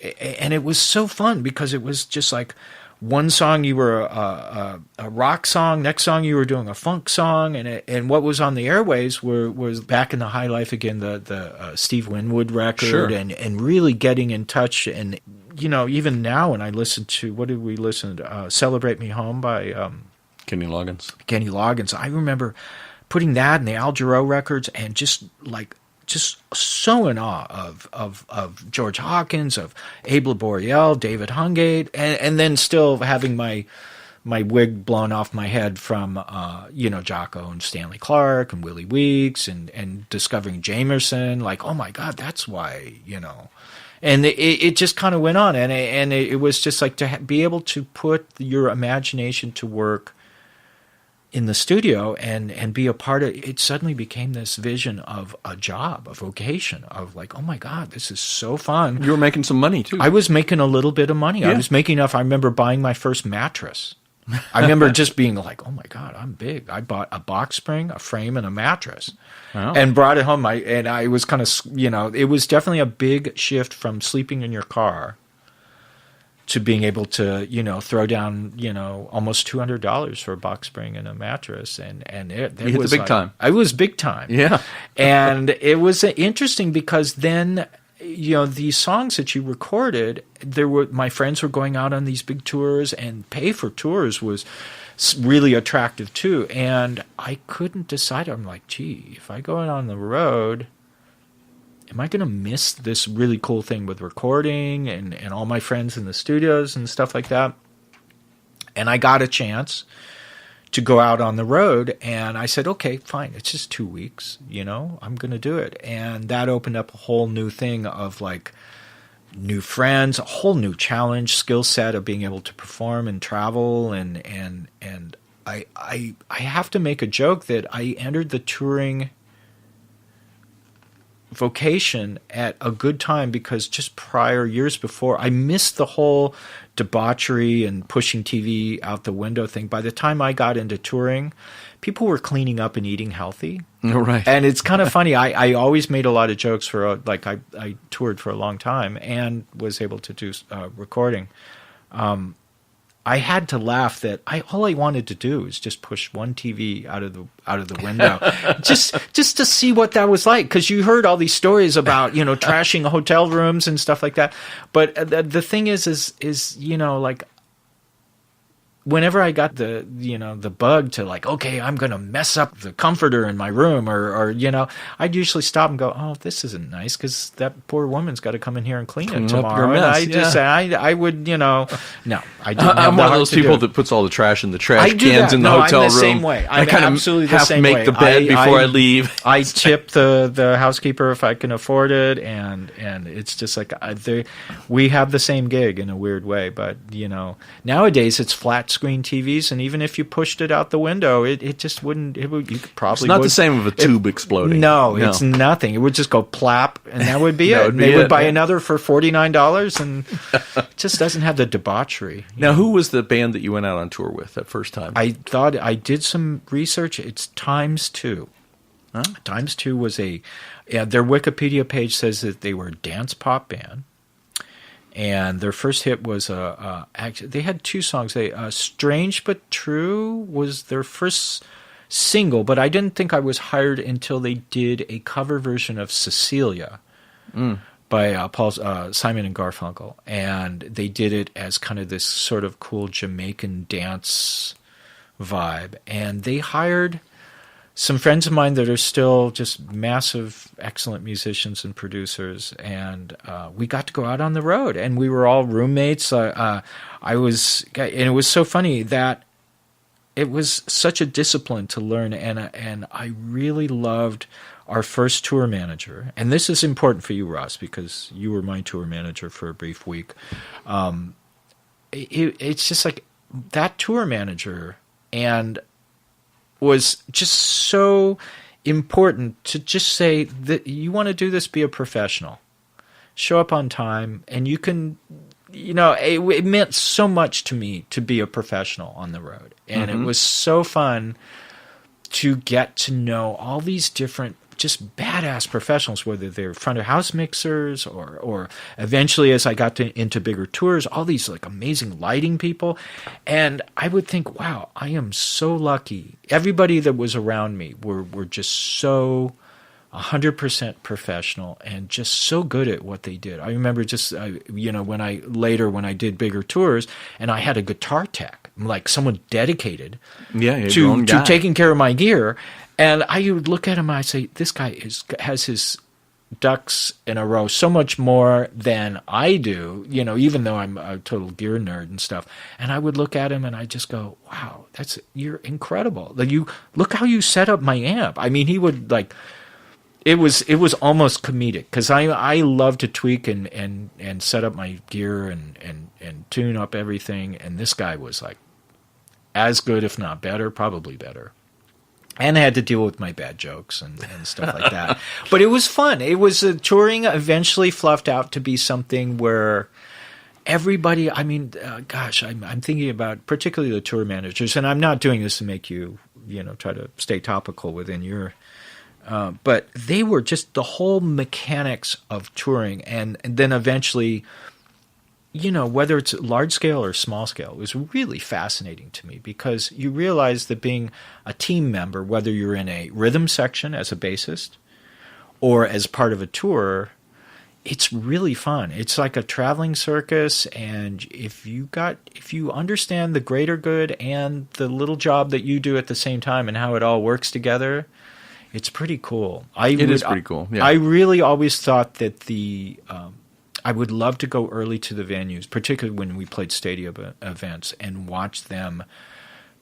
it was so fun because it was just like one song you were a rock song, next song you were doing a funk song, and what was on the airways was Back in the High Life Again, the Steve Winwood record, sure. and really getting in touch. And even now when I listen to, what did we listen to? Celebrate Me Home by Kenny Loggins. I remember putting that in the Al Jarreau records and just so in awe of George Hawkins, of Abe Laboriel, David Hungate, and then still having my wig blown off my head from Jocko and Stanley Clarke and Willie Weeks and discovering Jamerson, like, oh my God, that's why, And it just kind of went on, and it was just like to be able to put your imagination to work in the studio and be a part of it. Suddenly became this vision of a job, a vocation, of like, oh my God, this is so fun. You were making some money too. I was making a little bit of money. Yeah. I was making enough. I remember buying my first mattress. I remember just being like, oh my God, I'm big. I bought a box spring, a frame, and a mattress and brought it home. I was kind of, it was definitely a big shift from sleeping in your car to being able to, throw down, almost $200 for a box spring and a mattress. And it hit was the big time. I was big time. Yeah. And it was interesting because then, these songs that you recorded, my friends were going out on these big tours, and pay for tours was really attractive too. And I couldn't decide. I'm like, gee, if I go out on the road, am I going to miss this really cool thing with recording and all my friends in the studios and stuff like that? And I got a chance to go out on the road, and I said, okay, fine. It's just 2 weeks, I'm going to do it. And that opened up a whole new thing of like new friends, a whole new challenge, skill set of being able to perform and travel. And I have to make a joke that I entered the touring vocation at a good time, because just years before, I missed the whole debauchery and pushing TV out the window thing. By the time I got into touring, people were cleaning up and eating healthy. Right. And it's kind of funny. I always made a lot of jokes for I toured for a long time and was able to do recording. I had to laugh that all I wanted to do is just push one TV out of the window, just to see what that was like. Because you heard all these stories about trashing hotel rooms and stuff like that. But the thing is like, whenever I got the bug to like, okay, I'm going to mess up the comforter in my room or I'd usually stop and go, oh, this isn't nice, because that poor woman's got to come in here and clean it tomorrow. And I would, no, I didn't I'm one of those people that puts all the trash in the trash cans in the hotel room. I'm the same way. I kind of absolutely the same way. Make the bed before I leave. I tip the housekeeper if I can afford it, and it's just like we have the same gig in a weird way, but nowadays it's flat screen TVs, and even if you pushed it out the window, it just wouldn't. You could probably. It's not the same of a tube exploding. No, it's nothing. It would just go plap, and that would be it. They would buy another for $49, and it just doesn't have the debauchery. Now, who was the band that you went out on tour with that first time? I thought I did some research. It's Times 2. Huh? Times 2 was their Wikipedia page says that they were a dance pop band. And their first hit was they had two songs. Strange But True was their first single, but I didn't think I was hired until they did a cover version of Cecilia by Simon and Garfunkel. And they did it as kind of this sort of cool Jamaican dance vibe. And they hired some friends of mine that are still just massive, excellent musicians and producers, and we got to go out on the road, and we were all roommates. And it was so funny that it was such a discipline to learn, and I really loved our first tour manager. And this is important for you, Ross, because you were my tour manager for a brief week. It's just like that tour manager and was just so important to just say that you want to do this, be a professional, show up on time, and you can, it meant so much to me to be a professional on the road. And it was so fun to get to know all these different just badass professionals, whether they're front of house mixers or eventually as I got into bigger tours, all these like amazing lighting people. And I would think, wow, I am so lucky. Everybody that was around me were just so 100% professional and just so good at what they did. I remember just, when I did bigger tours and I had a guitar tech, like someone dedicated to taking care of my gear. And I would look at him and I'd say, this guy has his ducks in a row so much more than I do, even though I'm a total gear nerd and stuff. And I would look at him and I just go, wow, you're incredible. Like look how you set up my amp. I mean, he would like, it was almost comedic because I love to tweak and set up my gear and tune up everything. And this guy was like as good, if not better, probably better. And I had to deal with my bad jokes and stuff like that. But it was fun. It was touring eventually fluffed out to be something where, everybody, I mean, gosh, I'm thinking about particularly the tour managers, and I'm not doing this to make you, try to stay topical within your, but they were just the whole mechanics of touring, and then eventually, whether it's large scale or small scale, it was really fascinating to me because you realize that being a team member, whether you're in a rhythm section as a bassist or as part of a tour, it's really fun. It's like a traveling circus, and if you understand the greater good and the little job that you do at the same time and how it all works together, it's pretty cool. It is pretty cool. Yeah. I really always thought that I would love to go early to the venues, particularly when we played stadium events, and watch them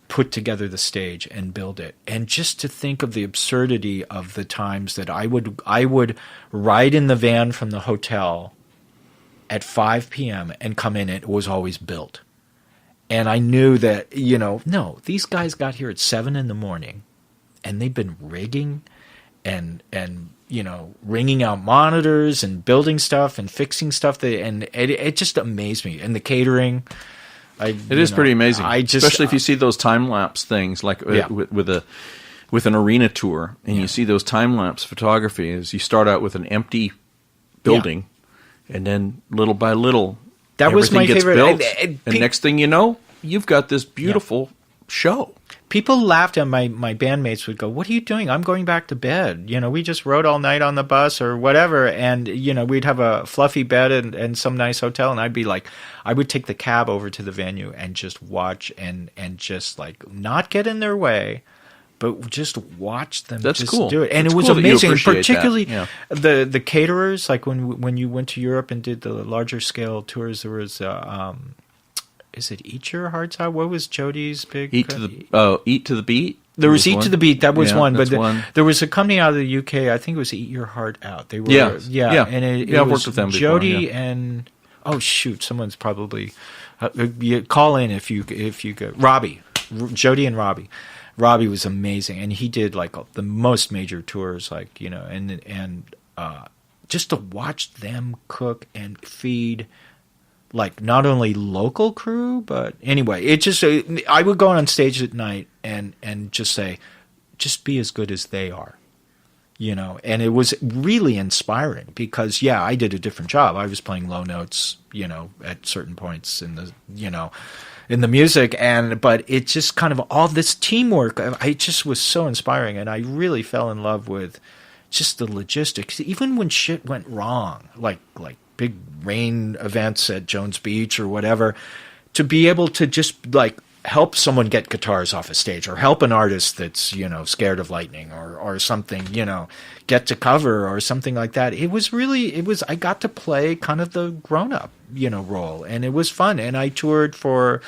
put together the stage and build it. And just to think of the absurdity of the times that I would ride in the van from the hotel at 5 p.m. and come in, it was always built. And I knew that, no, these guys got here at 7 a.m, and they've been rigging and ringing out monitors and building stuff and fixing stuff. And it just amazed me. And the catering, it is pretty amazing. Especially if you see those time lapse things, like with an arena tour, and you see those time lapse photography. As you start out with an empty building, and then little by little, that was my gets favorite. Built, and next thing you know, you've got this beautiful show. People laughed, and my bandmates would go, "What are you doing? I'm going back to bed. We just rode all night on the bus or whatever, and we'd have a fluffy bed and some nice hotel." And I'd be like, I would take the cab over to the venue and just watch and just like not get in their way, but just watch them. That's just cool. Do it, and That's it was cool amazing. Particularly The caterers, like when you went to Europe and did the larger scale tours, there was. Is it Eat Your Hearts Out? What was Jody's big? Eat to the Beat. There was Eat to the Beat. That was one. But there was a company out of the UK. I think it was Eat Your Heart Out. They were and I've worked with them before. Jody and someone's probably you call in if you go. Robbie, Jody and Robbie. Robbie was amazing, and he did like the most major tours, like and just to watch them cook and feed. Like not only local crew, but anyway, it just I would go on stage at night and just say, just be as good as they are, and it was really inspiring because I did a different job. I was playing low notes, at certain points in the in the music, but it just kind of all this teamwork. I just was so inspiring, and I really fell in love with just the logistics, even when shit went wrong, like big rain events at Jones Beach or whatever, to be able to just like help someone get guitars off a stage or help an artist that's, scared of lightning or something, get to cover or something like that. I got to play kind of the grown up, role, and it was fun. And I toured for,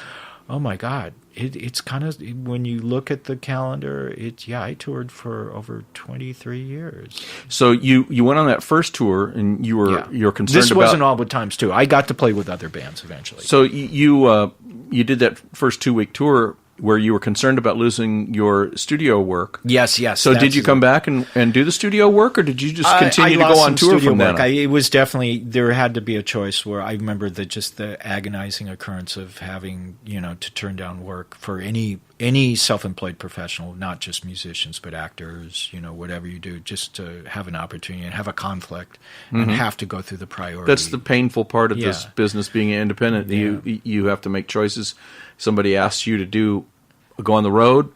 oh my God, it's kind of, when you look at the calendar, I toured for over 23 years. So you went on that first tour, and you're concerned this wasn't all with Times 2. I got to play with other bands eventually. So you did that first 2-week tour where you were concerned about losing your studio work. Yes. So did you come back and do the studio work, or did you just continue to go on tour from then on? It was definitely, there had to be a choice where I remember the agonizing occurrence of having, to turn down work for any self-employed professional, not just musicians, but actors, whatever you do, just to have an opportunity and have a conflict and have to go through the priority. That's the painful part of this business, being independent. Yeah. You have to make choices. Somebody asks you to go on the road.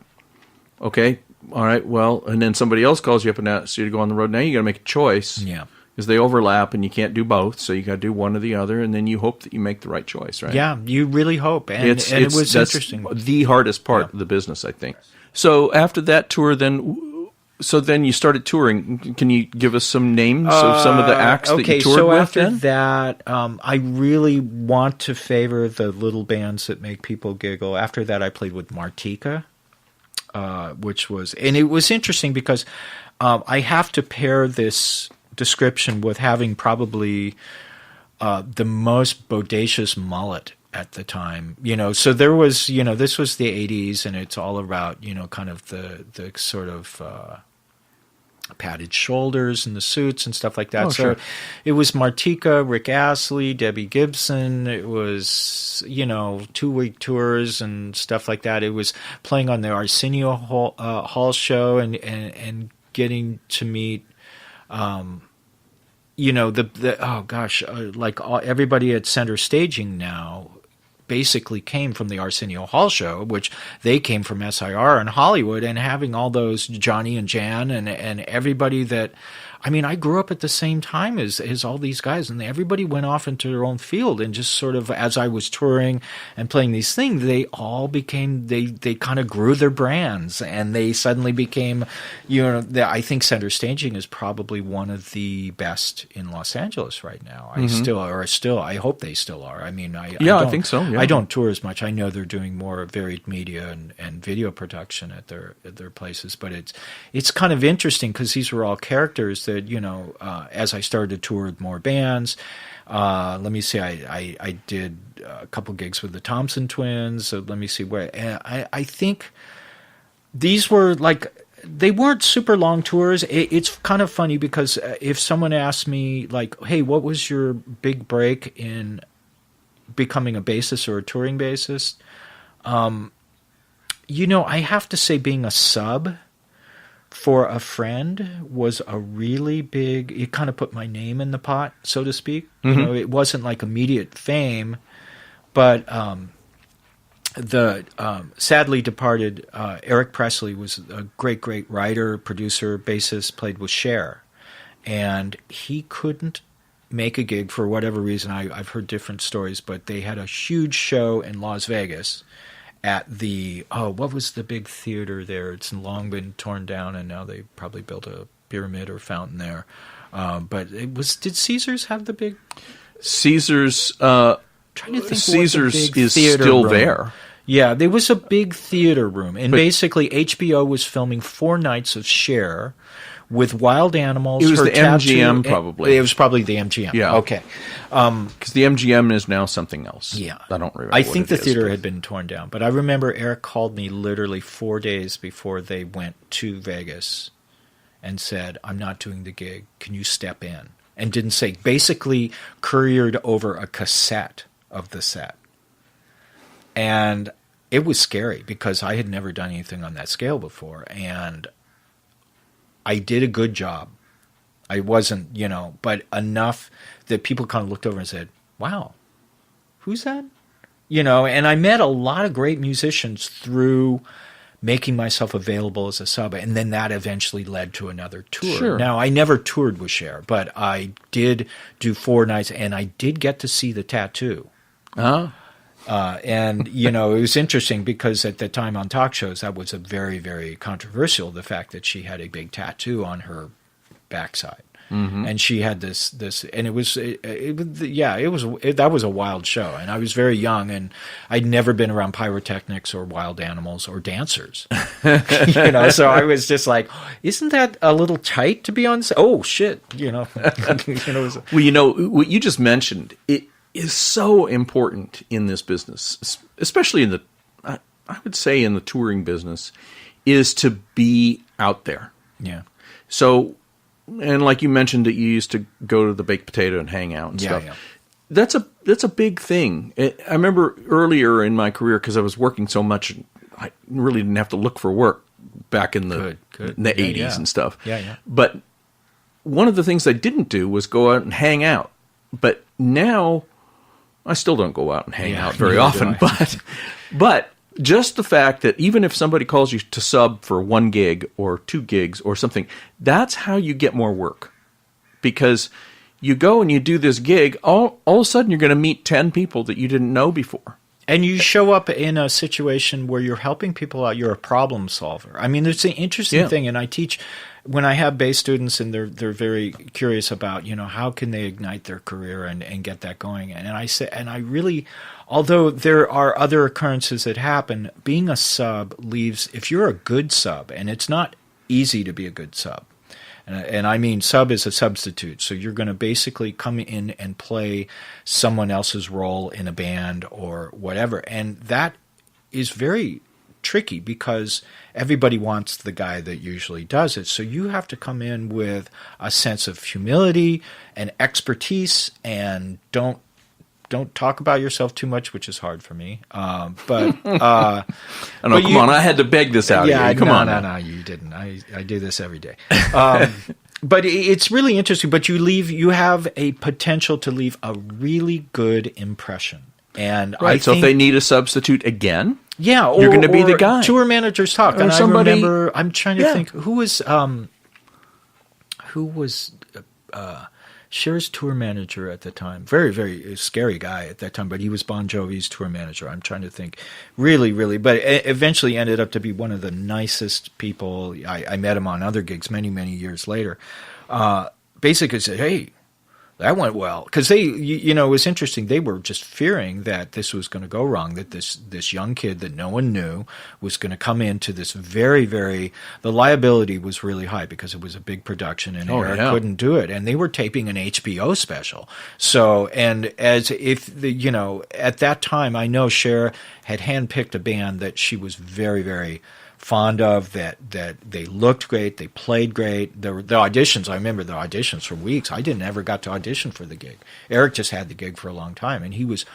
Okay, all right, well, and then somebody else calls you up and asks you to go on the road. Now you got to make a choice. Yeah. Because they overlap and you can't do both, so you got to do one or the other, and then you hope that you make the right choice, right? Yeah, you really hope, and it was interesting. The hardest part of the business, I think. So after that tour, then you started touring. Can you give us some names of some of the acts that you toured with? After that, I really want to favor the little bands that make people giggle. After that, I played with Martika, which was, and it was interesting because I have to pair this description with having probably the most bodacious mullet at the time, so there was, this was the 80s, and it's all about, kind of the sort of padded shoulders and the suits and stuff like that. Oh, So sure. it was Martika, Rick Astley, Debbie Gibson. It was, 2-week tours and stuff like that. It was playing on the Arsenio Hall show and getting to meet, everybody at Center Staging now basically came from the Arsenio Hall show, which they came from SIR in Hollywood, and having all those Johnny and Jan and everybody that, I grew up at the same time as all these guys, and everybody went off into their own field, and just sort of, as I was touring and playing these things, they all became, they kind of grew their brands, and they suddenly became, I think Center Staging is probably one of the best in Los Angeles right now. I hope they still are. I think so. Yeah. I don't tour as much. I know they're doing more varied media and video production at their places, but it's kind of interesting because these were all characters that, as I started to tour with more bands, let me see, I did a couple gigs with the Thompson Twins. So let me see where, I think these were they weren't super long tours. It's kind of funny because if someone asked me hey, what was your big break in becoming a bassist or a touring bassist? I have to say being a sub for a friend was a really big, it kind of put my name in the pot, so to speak. Mm-hmm. It wasn't immediate fame, but the sadly departed Eric Presley was a great writer, producer, bassist, played with Cher. And he couldn't make a gig for whatever reason. I've heard different stories, but they had a huge show in Las Vegas at the, what was the big theater there? It's long been torn down, and now they probably built a pyramid or fountain there. But did Caesars have the big? Caesars, trying to think Caesars is still room. there. Yeah, there was a big theater room, and basically HBO was filming 4 nights of Cher with Wild Animals. It was her the MGM, probably. It was probably the MGM. Yeah. Okay. Because the MGM is now something else. Yeah. I don't remember. I think the theater had been torn down, but I remember Eric called me literally 4 days before they went to Vegas and said, "I'm not doing the gig. Can you step in?" And didn't say, basically couriered over a cassette of the set. And it was scary because I had never done anything on that scale before, and I did a good job. I wasn't, but enough that people kind of looked over and said, "Wow, who's that?" And I met a lot of great musicians through making myself available as a sub, and then that eventually led to another tour. Sure. Now, I never toured with Cher, but I did do 4 nights, and I did get to see the tattoo. Uh-huh. And, it was interesting because at the time on talk shows, that was a very, very controversial, the fact that she had a big tattoo on her backside. Mm-hmm. And she had this, and that was a wild show. And I was very young, and I'd never been around pyrotechnics or wild animals or dancers. So I was just like, isn't that a little tight to be on? Oh, shit. Well, what you just mentioned, it is so important in this business, especially in I would say in the touring business, is to be out there. Yeah. So, and like you mentioned that you used to go to the Baked Potato and hang out and stuff. Yeah. That's a big thing. I remember earlier in my career, because I was working so much, I really didn't have to look for work back in the 80s and stuff. Yeah. But one of the things I didn't do was go out and hang out. But now I still don't go out and hang out very often, but just the fact that even if somebody calls you to sub for 1 gig or 2 gigs or something, that's how you get more work. Because you go and you do this gig, all of a sudden you're going to meet 10 people that you didn't know before. And you show up in a situation where you're helping people out. You're a problem solver. It's an interesting thing, and I teach when I have bass students, and they're very curious about how can they ignite their career and get that going. And I say, and I really, although there are other occurrences that happen, being a sub leaves. If you're a good sub, and it's not easy to be a good sub. And I mean, sub is a substitute. So you're going to basically come in and play someone else's role in a band or whatever. And that is very tricky because everybody wants the guy that usually does it. So you have to come in with a sense of humility and expertise, and don't talk about yourself too much, which is hard for me. Come on, I had to beg this out of you. Come on. No, you didn't. I do this every day. But it's really interesting. But you have a potential to leave a really good impression. And right. So if they need a substitute again, you're going to be the guy. Tour managers talk. And somebody, I remember, I'm trying to think, who was Cher's tour manager at the time? Very, very scary guy at that time, but he was Bon Jovi's tour manager. I'm trying to think. Really, really. But eventually ended up to be one of the nicest people. I met him on other gigs many, many years later. Basically said, hey, that went well. Because it was interesting. They were just fearing that this was going to go wrong, that this young kid that no one knew was going to come into this very, very, the liability was really high because it was a big production and Eric couldn't do it. And they were taping an HBO special. So, and as if, at that time, I know Cher had handpicked a band that she was very, very fond of, that they looked great, they played great. The auditions, I remember the auditions for weeks. I didn't ever got to audition for the gig. Eric just had the gig for a long time, and he was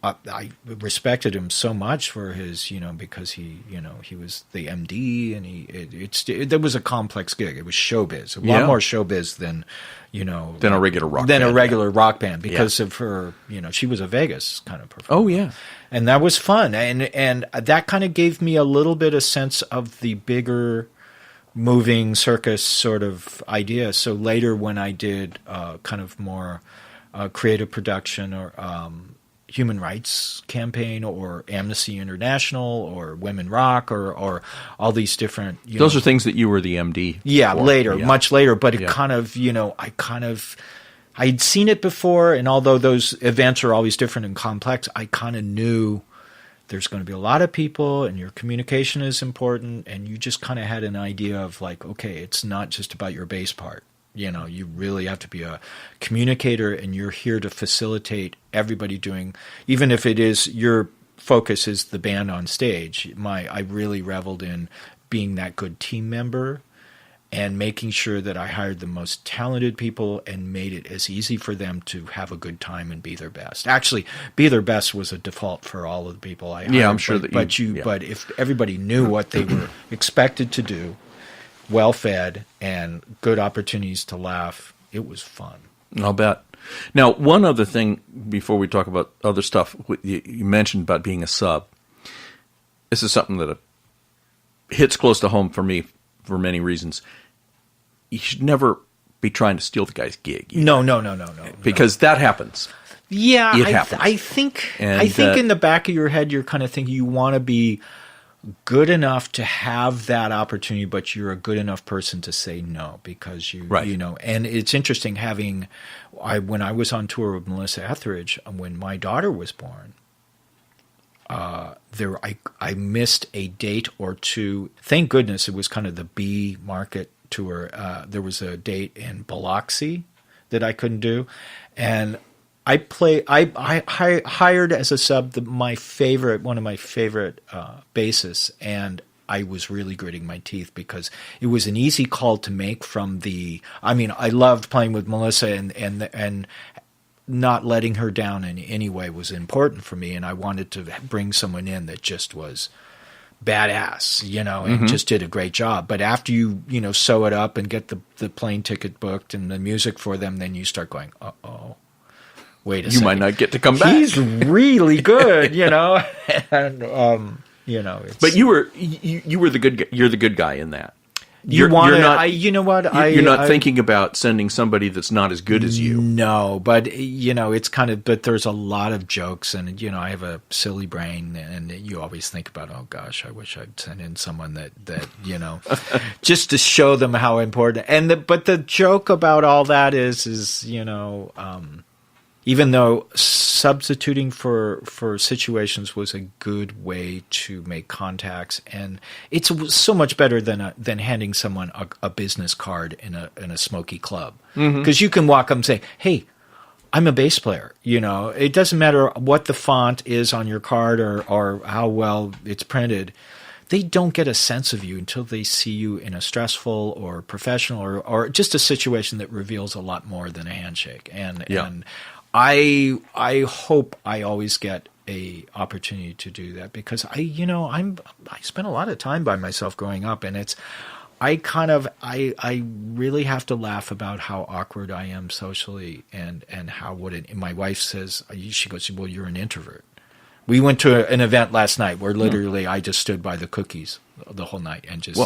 I respected him so much for his, because he was the MD, and there was a complex gig. It was showbiz, a lot more showbiz than a regular rock band. A regular rock band because of her. she was a Vegas kind of performer. Oh yeah. And that was fun, and that kind of gave me a little bit of sense of the bigger moving circus sort of idea. So later when I did kind of more creative production or human rights campaign or Amnesty International or Women Rock or all these different... Those are things that you were the MD for. Later, much later, but it kind of, I'd seen it before, and although those events are always different and complex, I kind of knew there's going to be a lot of people and your communication is important, and you just kind of had an idea of like, okay, it's not just about your bass part. You really have to be a communicator, and you're here to facilitate everybody doing, even if it is your focus is the band on stage. I really reveled in being that good team member and making sure that I hired the most talented people and made it as easy for them to have a good time and be their best. Actually, be their best was a default for all of the people I hired. Yeah, I'm sure but if everybody knew what they were expected to do, well-fed, and good opportunities to laugh, it was fun. I'll bet. Now, one other thing before we talk about other stuff, you mentioned about being a sub. This is something that hits close to home for me for many reasons. You should never be trying to steal the guy's gig. No. Because that happens. Yeah, it happens. I think in the back of your head, you're kind of thinking you want to be good enough to have that opportunity, but you're a good enough person to say no because and it's interesting when I was on tour with Melissa Etheridge, when my daughter was born, I missed a date or two. Thank goodness it was kind of the B market tour. There was a date in Biloxi that I couldn't do, and I hired as a sub one of my favorite bassists, and I was really gritting my teeth because it was an easy call to make I loved playing with Melissa, and not letting her down in any way was important for me, and I wanted to bring someone in that just was badass, and just did a great job. But after you sew it up and get the plane ticket booked and the music for them, then you start going, uh-oh. Wait a second. You might not get to come back. He's really good, and But you were the good guy. You're the good guy in that. You're not thinking about sending somebody that's not as good as you. No, but it's kind of. But there's a lot of jokes, and I have a silly brain, and you always think about, oh gosh, I wish I'd send in someone that just to show them how important. But the joke about all that is even though substituting for situations was a good way to make contacts, and it's so much better than handing someone a business card in a smoky club, because you can walk up and say, "Hey, I'm a bass player." It doesn't matter what the font is on your card or how well it's printed. they don't get a sense of you until they see you in a stressful or professional or just a situation that reveals a lot more than a handshake. And I hope I always get a opportunity to do that, because I spent a lot of time by myself growing up, and I really have to laugh about how awkward I am socially, and how my wife says, she goes, well, you're an introvert. We went to an event last night where literally I just stood by the cookies the whole night and just,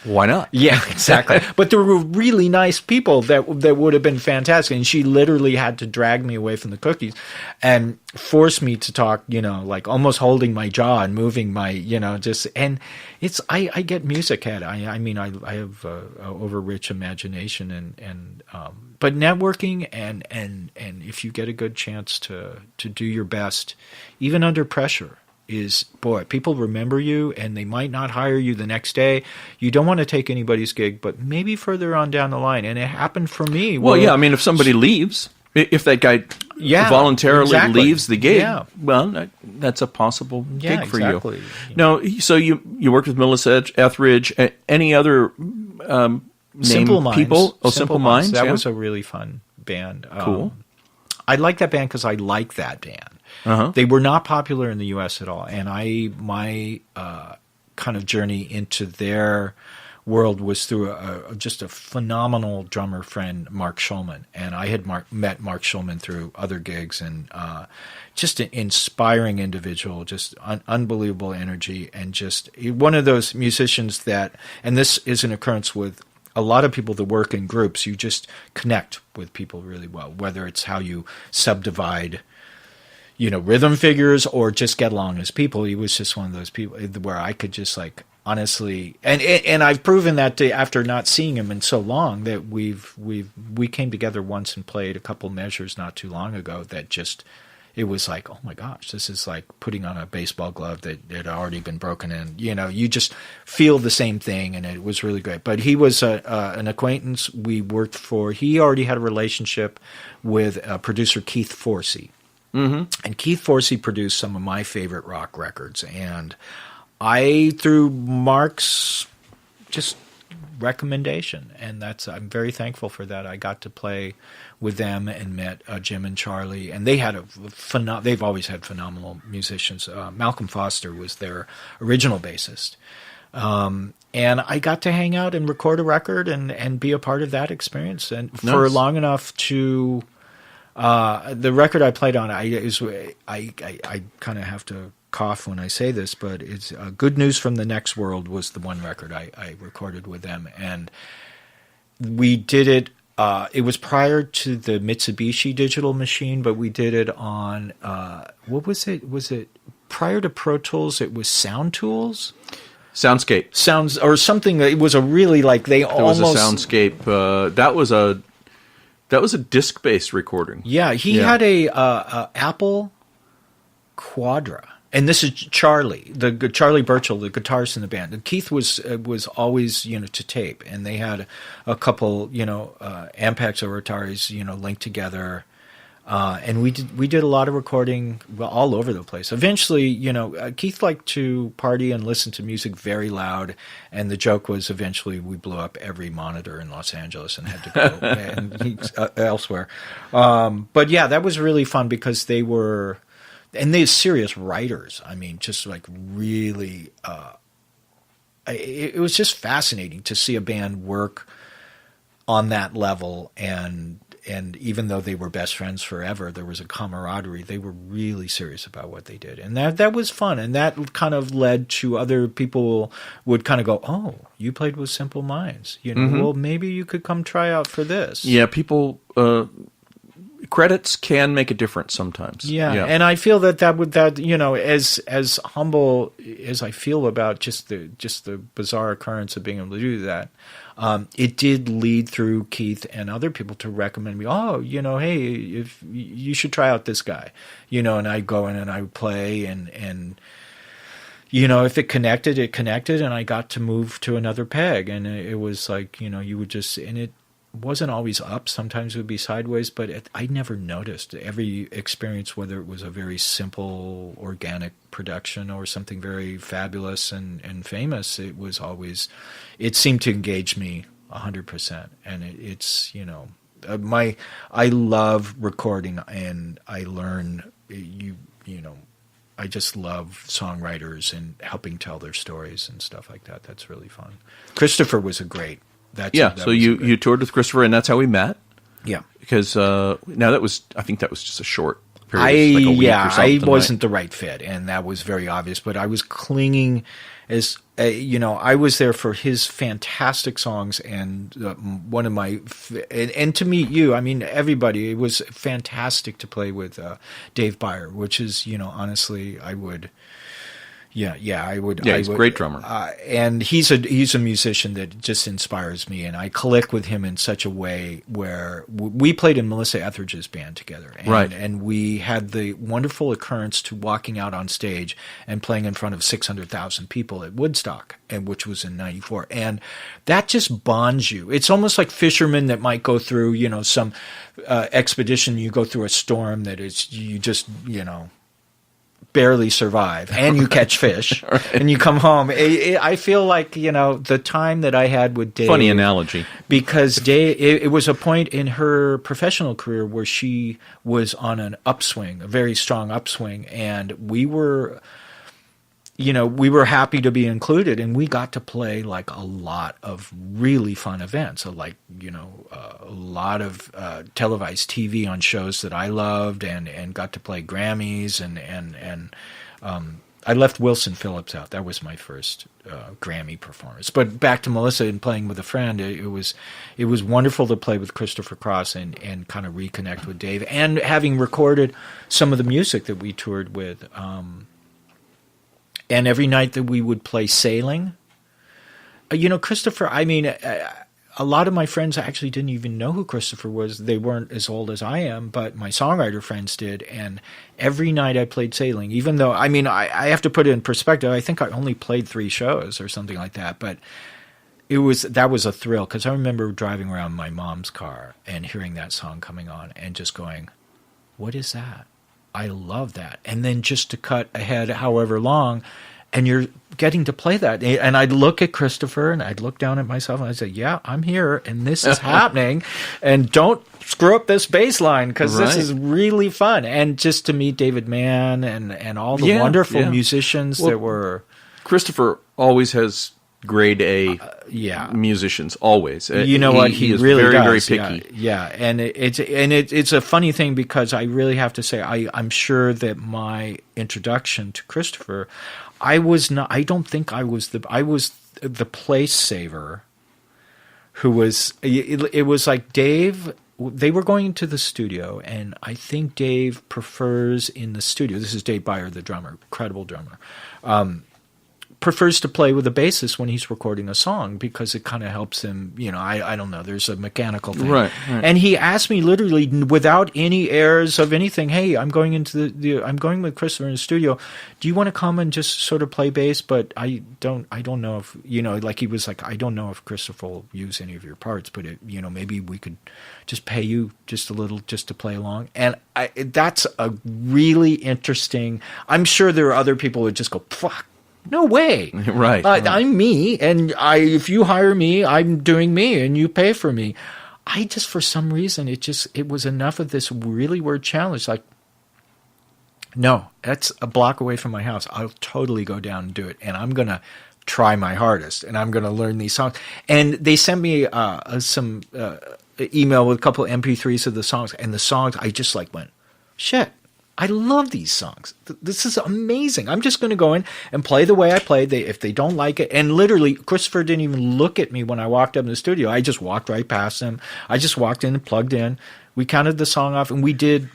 Why not? Yeah, exactly. But there were really nice people that would have been fantastic. And she literally had to drag me away from the cookies and force me to talk, like almost holding my jaw and moving my, and it's, I get music head. I have a over rich imagination but networking and if you get a good chance to do your best, even under pressure, people remember you, and they might not hire you the next day. You don't want to take anybody's gig, but maybe further on down the line. And it happened for me. Well, if somebody leaves, if that guy voluntarily leaves the gig, well, that's a possible gig for you. Now, so you worked with Melissa Etheridge. Any other Simple Minds people? Oh, Simple Minds. That was a really fun band. Cool. I like that band because I like that band. Uh-huh. They were not popular in the U.S. at all, and my kind of journey into their world was through just a phenomenal drummer friend, Mark Schulman, and I had met Mark Schulman through other gigs, and just an inspiring individual, just unbelievable energy, and just one of those musicians that, and this is an occurrence with a lot of people that work in groups, you just connect with people really well, whether it's how you subdivide rhythm figures or just get along as people. He was just one of those people where I could just honestly, and I've proven that after not seeing him in so long, that we came together once and played a couple measures not too long ago that just, it was like, oh my gosh, this is like putting on a baseball glove that had already been broken in. You just feel the same thing, and it was really great. But he was an acquaintance we worked for. He already had a relationship with producer Keith Forsey. Mm-hmm. And Keith Forsey produced some of my favorite rock records. And through Mark's just recommendation, and I'm very thankful for that. I got to play with them and met Jim and Charlie, and they had they've always had phenomenal musicians. Malcolm Foster was their original bassist. And I got to hang out and record a record and be a part of that experience, and for long enough to the record I played on, I kind of have to cough when I say this, but it's Good News from the Next World was the one record I recorded with them, and we did it. It was prior to the Mitsubishi Digital Machine, but we did it on what was it? Was it prior to Pro Tools? It was Sound Tools. Soundscape. Sounds or something. It was a really There was a Soundscape. That was a disc-based recording. Yeah, he had a Apple Quadra, and this is Charlie Burchill, the guitarist in the band. And Keith was always to tape, and they had a couple Ampex or Ataris linked together. And we did a lot of recording all over the place. Eventually, Keith liked to party and listen to music very loud, and the joke was eventually we blew up every monitor in Los Angeles and had to go elsewhere. But yeah, that was really fun because they're serious writers. I mean, just like really, it was just fascinating to see a band work on that level, and even though they were best friends forever, there was a camaraderie. They were really serious about what they did. And that was fun. And that kind of led to other people would kind of go, oh, you played with Simple Minds. Well, maybe you could come try out for this. Yeah, people, credits can make a difference sometimes. Yeah. And I feel that as humble as I feel about just the bizarre occurrence of being able to do that, it did lead through Keith and other people to recommend me, hey, if you should try out this guy, and I go in and I would play and if it connected, and I got to move to another peg, and it was like, you would just, and wasn't always up. Sometimes it would be sideways, but I never noticed. Every experience, whether it was a very simple, organic production or something very fabulous and famous, it seemed to engage me 100%. And it's, I love recording, and I learn, I just love songwriters and helping tell their stories and stuff like that. That's really fun. Christopher was a great. So you toured with Christopher, and that's how we met. Yeah, because I think that was just a short period. Like a week or something, I wasn't the right fit, and that was very obvious. But I was clinging, as I was there for his fantastic songs, and one of my and to meet you, I mean everybody. It was fantastic to play with Dave Byer, which is honestly I would. I would. Yeah, he's a great drummer, and he's a musician that just inspires me, and I click with him in such a way where we played in Melissa Etheridge's band together, and we had the wonderful occurrence to walking out on stage and playing in front of 600,000 people at Woodstock, which was in '94, and that just bonds you. It's almost like fishermen that might go through some expedition. You go through a storm that is you just barely survive, and you catch fish, and you come home. I feel like the time that I had with Dave. Funny analogy, because Dave, it was a point in her professional career where she was on an upswing, a very strong upswing, and we were happy to be included, and we got to play like a lot of really fun events. So like, a lot of televised TV on shows that I loved, and got to play Grammys, and I left Wilson Phillips out. That was my first Grammy performance. But back to Melissa and playing with a friend, it was wonderful to play with Christopher Cross and kind of reconnect with Dave, and having recorded some of the music that we toured with. And every night that we would play Sailing, Christopher, I mean, a lot of my friends actually didn't even know who Christopher was. They weren't as old as I am, but my songwriter friends did. And every night I played Sailing, even though, I mean, I have to put it in perspective. I think I only played 3 shows or something like that. But that was a thrill, because I remember driving around my mom's car and hearing that song coming on and just going, what is that? I love that. And then just to cut ahead however long, and you're getting to play that. And I'd look at Christopher, and I'd look down at myself, and I'd say, yeah, I'm here, and this is happening. And don't screw up this bass line, because this is really fun. And just to meet David Mann and all the wonderful musicians that were... Christopher always has grade A musicians, always. He is really very, very picky. Yeah. And it's a funny thing, because I really have to say, I'm sure that my introduction to Christopher, I was the place saver who was, it was like Dave, they were going to the studio, and I think Dave prefers in the studio, this is Dave Byer, the drummer, incredible drummer, prefers to play with a bassist when he's recording a song, because it kind of helps him, I don't know, there's a mechanical thing. Right. And he asked me literally without any airs of anything, hey, I'm going with Christopher in the studio. Do you want to come and just sort of play bass? But I don't know if, like he was like, I don't know if Christopher will use any of your parts, but maybe we could just pay you just a little just to play along. And that's a really interesting, I'm sure there are other people who would just go, fuck. No way. Right. I'm me, and if you hire me, I'm doing me, and you pay for me. I just, for some reason, it was enough of this really weird challenge. Like, no, that's a block away from my house. I'll totally go down and do it, and I'm going to try my hardest, and I'm going to learn these songs. And they sent me some email with a couple of MP3s of the songs, and the songs, I just went, shit. I love these songs. This is amazing. I'm just going to go in and play the way I played. If they don't like it, and literally, Christopher didn't even look at me when I walked up in the studio. I just walked right past him. I just walked in and plugged in. We counted the song off, and we did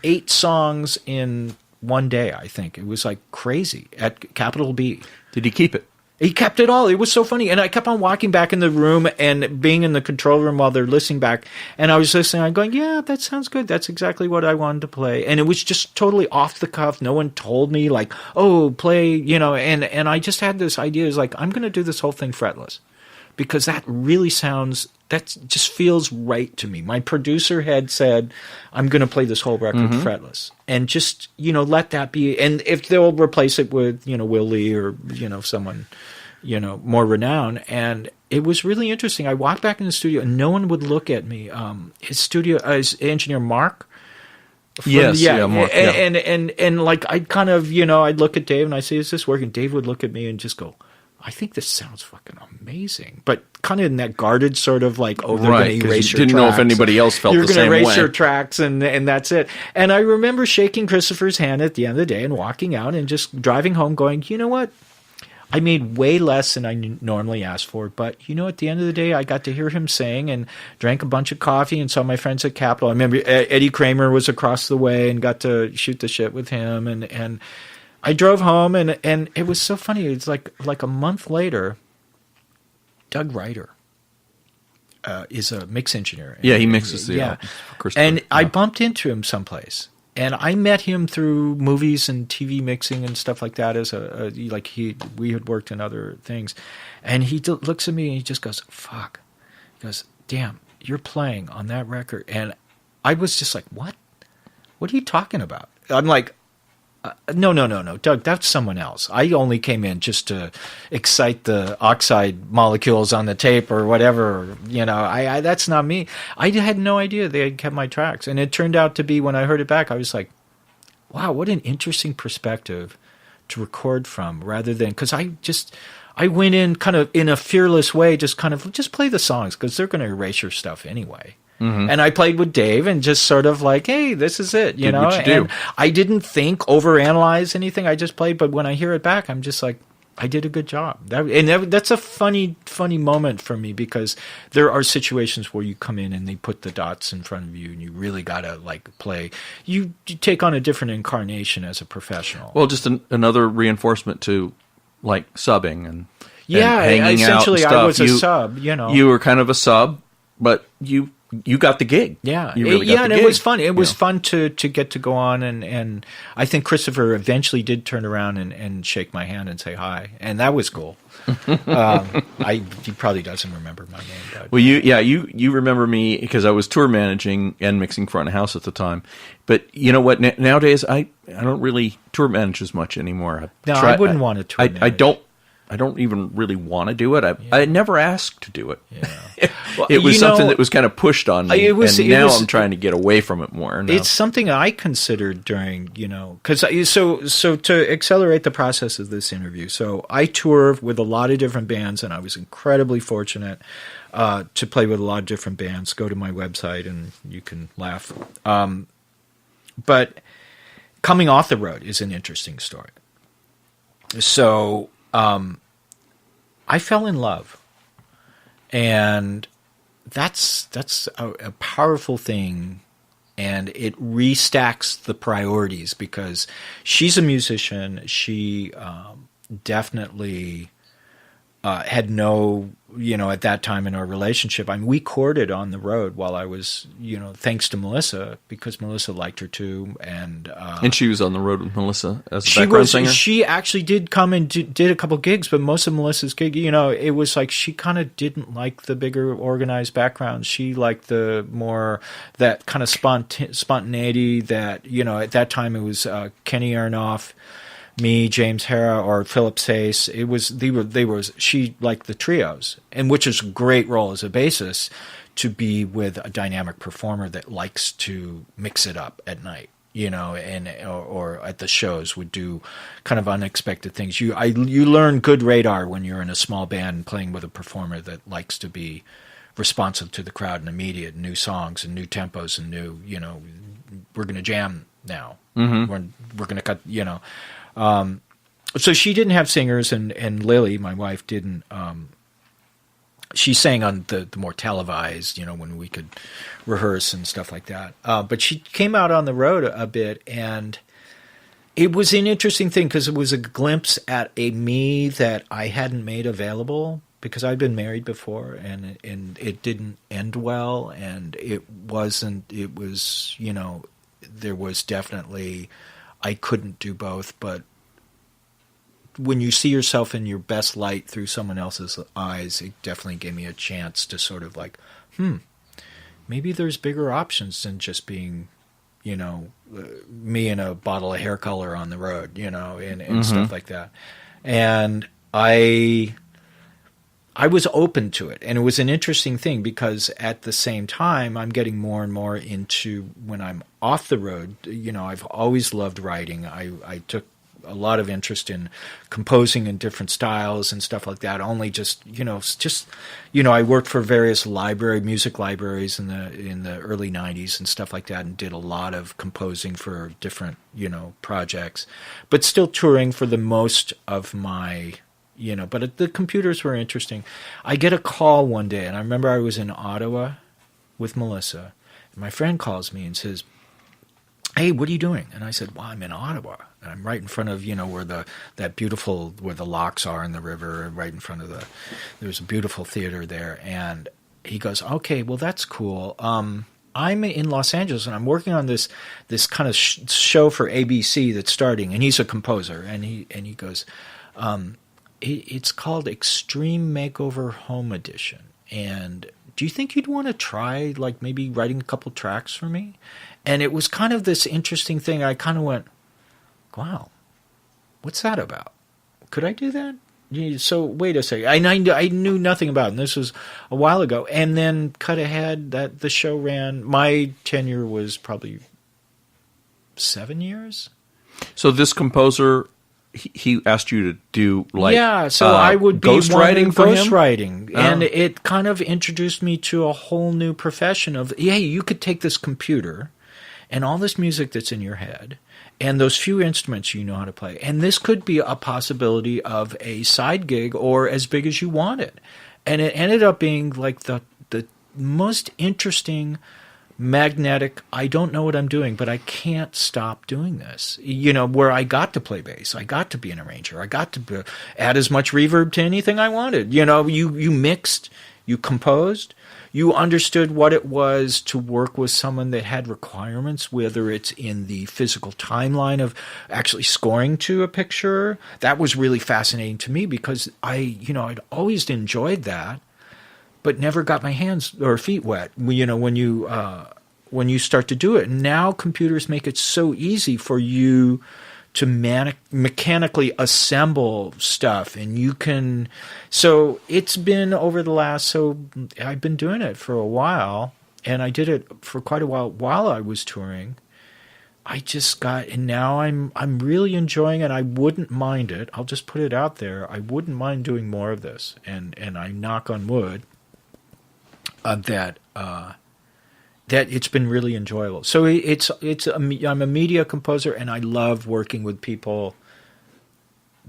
8 songs in one day, I think. It was like crazy at Capital B. Did he keep it? He kept it all. It was so funny. And I kept on walking back in the room and being in the control room while they're listening back. And I was listening. I'm going, yeah, that sounds good. That's exactly what I wanted to play. And it was just totally off the cuff. No one told me play, and I just had this idea. It's like, I'm going to do this whole thing fretless. because that just feels right to me. My producer had said, I'm going to play this whole record fretless, and just, let that be. And if they'll replace it with, Will Lee or, someone, more renowned. And it was really interesting. I walked back in the studio and no one would look at me. His engineer, Mark. Mark, and like I'd kind of, I'd look at Dave and I say, is this working? Dave would look at me and just go, I think this sounds fucking amazing. But kind of in that guarded sort of like, they're going to erase your tracks. Didn't know if anybody else felt the same way. You're going to erase your tracks and that's it. And I remember shaking Christopher's hand at the end of the day and walking out and just driving home going, you know what? I made way less than I normally ask for, but at the end of the day, I got to hear him sing and drank a bunch of coffee and saw my friends at Capitol. I remember Eddie Kramer was across the way and got to shoot the shit with him. And I drove home and it was so funny. It's like a month later, Doug Ryder is a mix engineer. Yeah, he mixes the album. And I bumped into him someplace. And I met him through movies and TV mixing and stuff like that. We had worked in other things, and he looks at me and he just goes, "Fuck," he goes, "Damn, you're playing on that record." And I was just like, "What? What are you talking about?" I'm like, No, Doug, that's someone else. I only came in just to excite the oxide molecules on the tape or whatever. That's not me. I had no idea they had kept my tracks. And it turned out to be, when I heard it back, I was like, wow, what an interesting perspective to record from, rather than, because I went in kind of in a fearless way, just play the songs because they're going to erase your stuff anyway. Mm-hmm. And I played with Dave and just sort of like, hey, this is it, Did what you do. And I didn't overanalyze anything. I just played. But when I hear it back, I'm just like, I did a good job. That's a funny moment for me, because there are situations where you come in and they put the dots in front of you and you really got to like play. You take on a different incarnation as a professional. Well, just another reinforcement to like subbing and essentially hanging out and stuff. I was a sub, You were kind of a sub, but you got the gig. Yeah. You really got the gig. It was fun. It was fun to get to go on, and I think Christopher eventually did turn around and shake my hand and say hi, and that was cool. He probably doesn't remember my name. But. Well, you remember me because I was tour managing and mixing front of house at the time. But you know what? Nowadays, I don't really tour manage as much anymore. I wouldn't want to tour manage. I don't even really want to do it. I never asked to do it. Yeah. Well, it was something that was kind of pushed on me, I'm trying to get away from it more. Now. It's something I considered during, because so to accelerate the process of this interview. So I tour with a lot of different bands, and I was incredibly fortunate to play with a lot of different bands. Go to my website and you can laugh. But coming off the road is an interesting story. So. I fell in love, and that's a powerful thing, and it restacks the priorities, because she's a musician. She definitely had no, at that time in our relationship, we courted on the road while I was, thanks to Melissa, because Melissa liked her too. And she was on the road with Melissa as a background singer? She actually did come and did a couple gigs, but most of Melissa's gig, it was like she kind of didn't like the bigger organized backgrounds. She liked the more, that kind of spontaneity that, at that time it was Kenny Aronoff, me, James Hara, or Philip Sace. She liked the trios, and which is a great role as a bassist, to be with a dynamic performer that likes to mix it up at night, or at the shows would do kind of unexpected things. You learn good radar when you're in a small band playing with a performer that likes to be responsive to the crowd and immediate, new songs and new tempos and new, we're going to jam now. Mm-hmm. We're going to cut, so she didn't have singers, and Lily, my wife, didn't. She sang on the more televised, when we could rehearse and stuff like that. But she came out on the road a bit, and it was an interesting thing because it was a glimpse at a me that I hadn't made available, because I'd been married before, and it didn't end well, and there was definitely, I couldn't do both, but when you see yourself in your best light through someone else's eyes, it definitely gave me a chance to sort of like, maybe there's bigger options than just being, me and a bottle of hair color on the road, and stuff like that. And I was open to it, and it was an interesting thing because at the same time, I'm getting more and more into when I'm off the road. I've always loved writing. I took a lot of interest in composing in different styles and stuff like that. Only I worked for various music libraries in the early '90s and stuff like that, and did a lot of composing for different projects, but still touring for the most of my. But the computers were interesting. I get a call one day, and I remember I was in Ottawa with Melissa, and my friend calls me and says, "Hey, what are you doing?" And I said, "Well, I'm in Ottawa. And I'm right in front of, where where the locks are in the river, right in front of there's a beautiful theater there." And he goes, "Okay, well, that's cool. I'm in Los Angeles, and I'm working on this kind of show for ABC that's starting." And he's a composer, and he goes, it's called Extreme Makeover Home Edition. And do you think you'd want to try, like, maybe writing a couple tracks for me? And it was kind of this interesting thing. I kind of went, wow, what's that about? Could I do that? So wait a second. I knew nothing about it, and this was a while ago. And then cut ahead, that the show ran. My tenure was probably 7 years. So this composer, he asked you to do I would be ghostwriting for him? Ghostwriting. And it kind of introduced me to a whole new profession of, you could take this computer and all this music that's in your head and those few instruments you know how to play, and this could be a possibility of a side gig or as big as you want it. And it ended up being like the most interesting magnetic, I don't know what I'm doing, but I can't stop doing this. Where I got to play bass, I got to be an arranger, I got to add as much reverb to anything I wanted. You mixed, you composed, you understood what it was to work with someone that had requirements, whether it's in the physical timeline of actually scoring to a picture. That was really fascinating to me because I'd always enjoyed that, but never got my hands or feet wet. When you start to do it. Now computers make it so easy for you to mechanically assemble stuff, and you can. So it's been over the last. So I've been doing it for a while, and I did it for quite a while I was touring. I just got, and now I'm really enjoying it. I wouldn't mind it. I'll just put it out there. I wouldn't mind doing more of this, and I knock on wood that it's been really enjoyable. So I'm a media composer, and I love working with people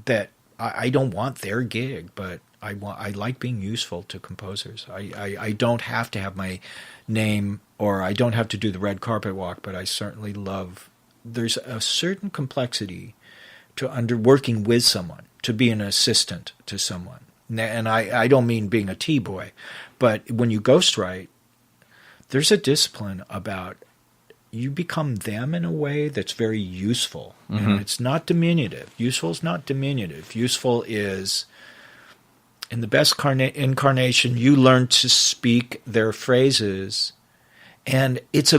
that I don't want their gig, but I like being useful to composers. I don't have to have my name, or I don't have to do the red carpet walk, but I certainly love. There's a certain complexity to working with someone, to be an assistant to someone. And I don't mean being a T-boy, but when you ghostwrite, there's a discipline about you become them in a way that's very useful. Mm-hmm. And it's not diminutive. Useful is not diminutive. Useful is, in the best incarnation, you learn to speak their phrases. And it's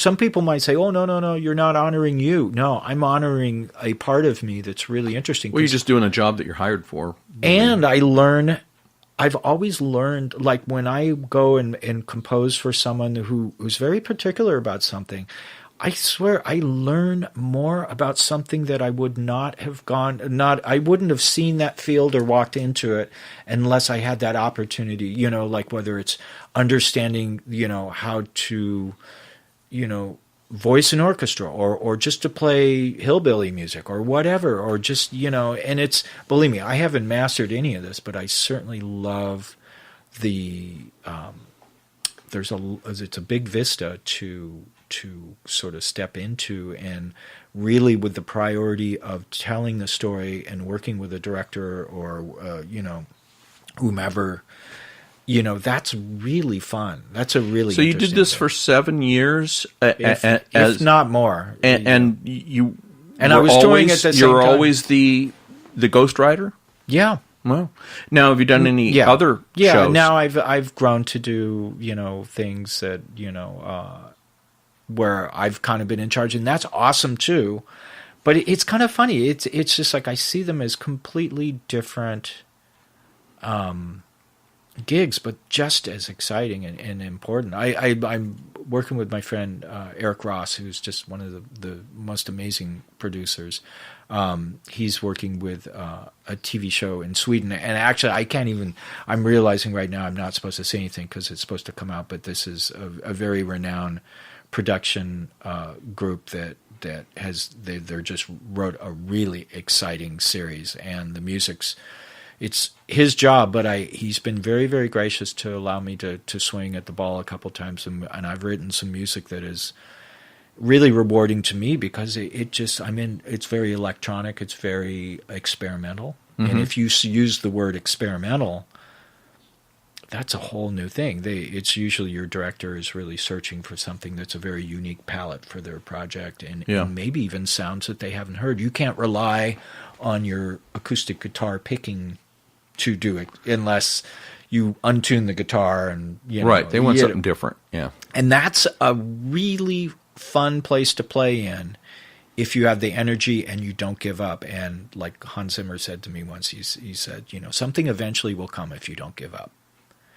some people might say, oh, no, you're not honoring you. No, I'm honoring a part of me that's really interesting. Well, you're just doing a job that you're hired for. And I've always learned, like when I go and compose for someone who's very particular about something, I swear I learn more about something that I would not have I wouldn't have seen that field or walked into it unless I had that opportunity, like whether it's understanding, how to, voice an orchestra or just to play hillbilly music or whatever, or just, and it's, believe me, I haven't mastered any of this, but I certainly love it's a big vista to sort of step into, and really with the priority of telling the story and working with a director or, whomever. That's really fun. That's a really So you did this for 7 years, if not more. And you and I was doing it at the same time. You're always the the ghostwriter? Yeah. Well, now have you done any other shows? Yeah, now I've grown to do, things that, where I've kind of been in charge, and that's awesome too. But it's kind of funny. It's just like I see them as completely different gigs, but just as exciting and important. I'm working with my friend Eric Ross, who's just one of the most amazing producers. He's working with a TV show in Sweden, and actually I'm realizing right now I'm not supposed to say anything because it's supposed to come out, but this is a very renowned production group that they're just wrote a really exciting series, and the music's, it's his job, but he's been very, very gracious to allow me to swing at the ball a couple times, and I've written some music that is really rewarding to me because it's very electronic, it's very experimental, and if you use the word experimental, that's a whole new thing. It's usually your director is really searching for something that's a very unique palette for their project, and maybe even sounds that they haven't heard. You can't rely on your acoustic guitar picking to do it unless you untune the guitar and right. They want something different. Yeah, and that's a really fun place to play in if you have the energy and you don't give up. And like Hans Zimmer said to me once, he said, something eventually will come if you don't give up.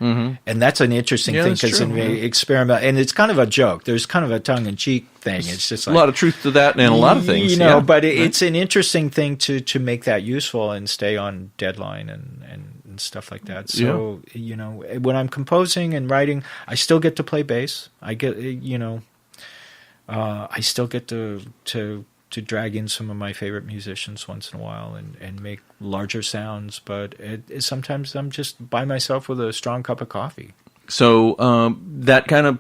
Mm-hmm. And that's an interesting thing because in experiment, and it's kind of a joke. There's kind of a tongue-in-cheek thing. It's just like, a lot of truth to that, and a lot of things, But it's an interesting thing to make that useful and stay on deadline and stuff like that. So when I'm composing and writing, I still get to play bass. I get I still get to drag in some of my favorite musicians once in a while and make larger sounds, but sometimes I'm just by myself with a strong cup of coffee. So that kind of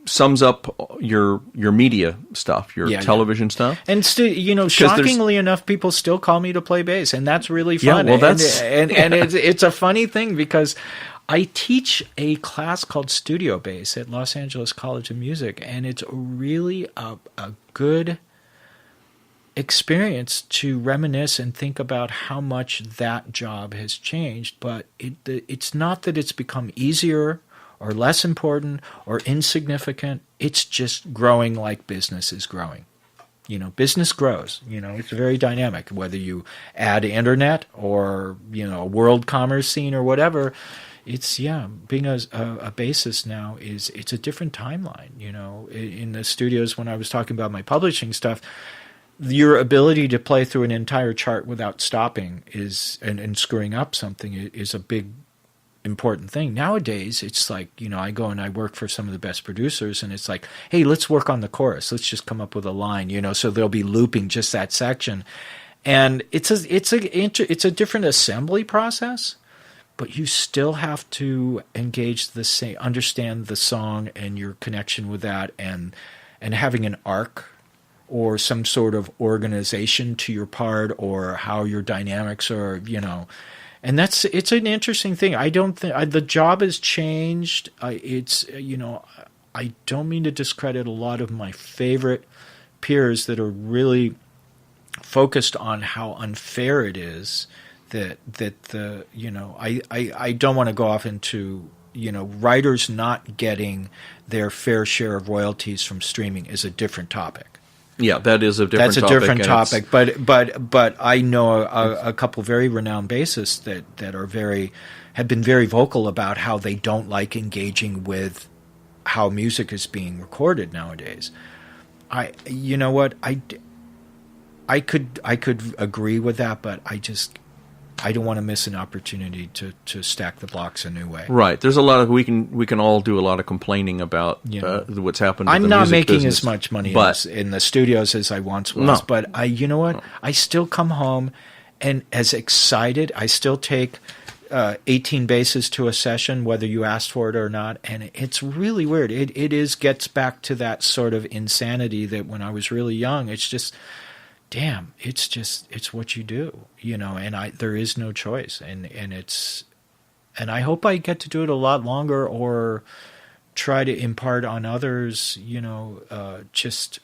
sums up your media stuff, your television stuff. And shockingly enough, people still call me to play bass, and that's really fun. Yeah, well, that's and it's a funny thing because I teach a class called Studio Bass at Los Angeles College of Music, and it's really a good experience to reminisce and think about how much that job has changed. But it's not that it's become easier or less important or insignificant. It's just growing like business is growing. Business grows. It's very dynamic, whether you add internet or, a world commerce scene or whatever. It's, being a bassist now it's a different timeline. In the studios, when I was talking about my publishing stuff, your ability to play through an entire chart without stopping and screwing up something is a big, important thing. Nowadays, it's like, I go and I work for some of the best producers, and it's like, hey, let's work on the chorus. Let's just come up with a line, so they'll be looping just that section. And it's a different assembly process, but you still have to engage understand the song and your connection with that, and having an arc or some sort of organization to your part, or how your dynamics are, and it's an interesting thing. I don't think the job has changed. I don't mean to discredit a lot of my favorite peers that are really focused on how unfair it is that I don't want to go off into, writers not getting their fair share of royalties from streaming is a different topic. Yeah, that is a different topic. That's a different topic. But I know a couple very renowned bassists that have been very vocal about how they don't like engaging with how music is being recorded nowadays. You know what? I could agree with that, but I don't want to miss an opportunity to stack the blocks a new way. Right. There's a lot of we can all do a lot of complaining about what's happened. I'm not making business, as much money in the studios as I once was, but you know what? No. I still come home and as excited. I still take 18 basses to a session, whether you asked for it or not, and it's really weird. It gets back to that sort of insanity that when I was really young, it's just. Damn, it's what you do, and there is no choice, and I hope I get to do it a lot longer, or try to impart on others, just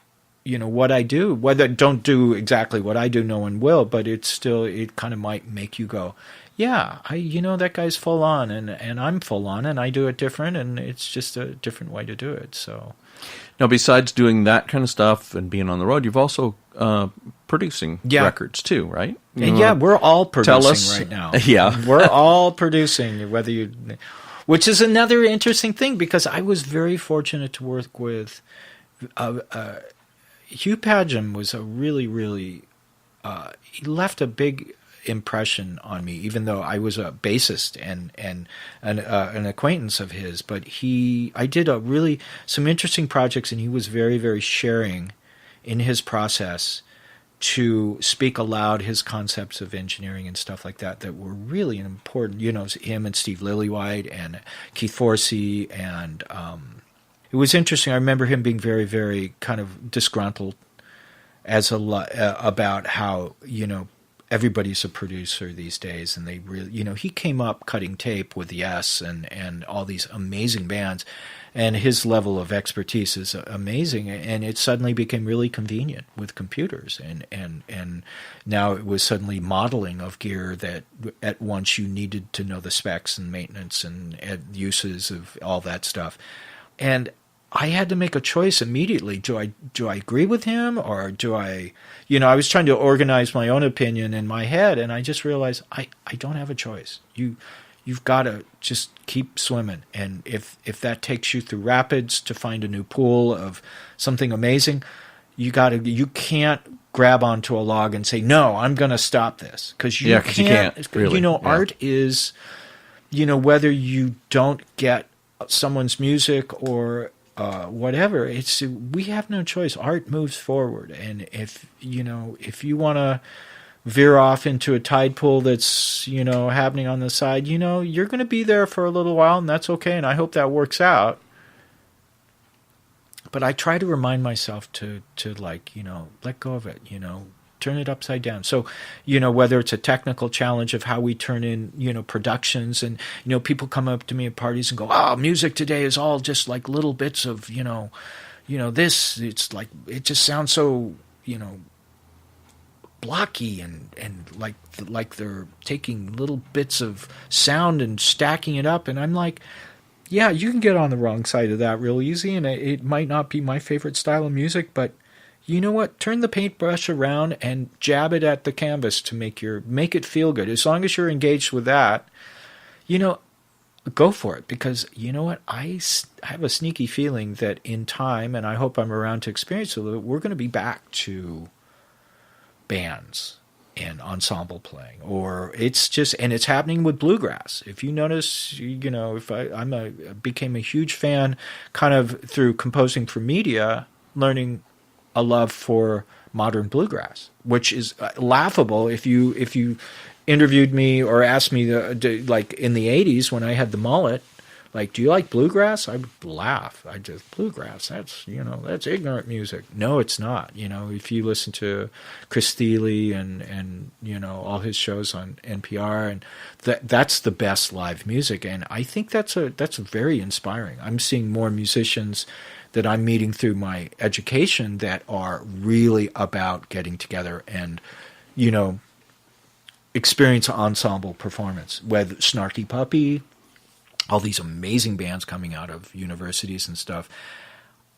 what I do, whether don't do exactly what I do, no one will, but it kind of might make you go, yeah, that guy's full on and I'm full on and I do it different and it's just a different way to do it. So now, besides doing that kind of stuff and being on the road, you've also producing records too, right? And we're all producing right now. Yeah. We're all producing, which is another interesting thing because I was very fortunate to work with Hugh Padgham was a really, really, he left a big impression on me, even though I was a bassist and an acquaintance of his. But I did some interesting projects, and he was very, very sharing in his process to speak aloud his concepts of engineering and stuff like that were really important. Him and Steve Lillywhite and Keith Forsey and it was interesting. I remember him being very, very kind of disgruntled about how, everybody's a producer these days. And they really, he came up cutting tape with Yes and all these amazing bands. And his level of expertise is amazing. And it suddenly became really convenient with computers. And now it was suddenly modeling of gear that at once you needed to know the specs and maintenance and uses of all that stuff. And I had to make a choice immediately. Do I agree with him, or do I was trying to organize my own opinion in my head, and I just realized I don't have a choice. You've got to just keep swimming, and if that takes you through rapids to find a new pool of something amazing, you can't grab onto a log and say, no, I'm going to stop this, because you can't really. Art is, whether you don't get someone's music or whatever, we have no choice. Art moves forward, and if you want to veer off into a tide pool that's happening on the side, you're going to be there for a little while, and that's okay, and I hope that works out. But I try to remind myself to let go of it, turn it upside down. So, whether it's a technical challenge of how we turn in, productions, and, people come up to me at parties and go, oh, music today is all just like little bits of, this, it's like, it just sounds so, blocky and like they're taking little bits of sound and stacking it up. And I'm like, yeah, you can get on the wrong side of that real easy. And it might not be my favorite style of music, but you know what? Turn the paintbrush around and jab it at the canvas to make it feel good. As long as you're engaged with that, go for it. Because you know what? I have a sneaky feeling that in time, and I hope I'm around to experience it, we're going to be back to bands and ensemble playing, or it's happening with bluegrass. If you notice, if I became a huge fan kind of through composing for media, learning a love for modern bluegrass, which is laughable. If you interviewed me or asked me like in the 80s when I had the mullet, like, do you like bluegrass? I would laugh. Bluegrass, that's ignorant music. No, it's not. If you listen to Chris Thiele and all his shows on NPR, and that's the best live music. And I think that's very inspiring. I'm seeing more musicians that I'm meeting through my education that are really about getting together and, experience ensemble performance. Whether Snarky Puppy, all these amazing bands coming out of universities and stuff.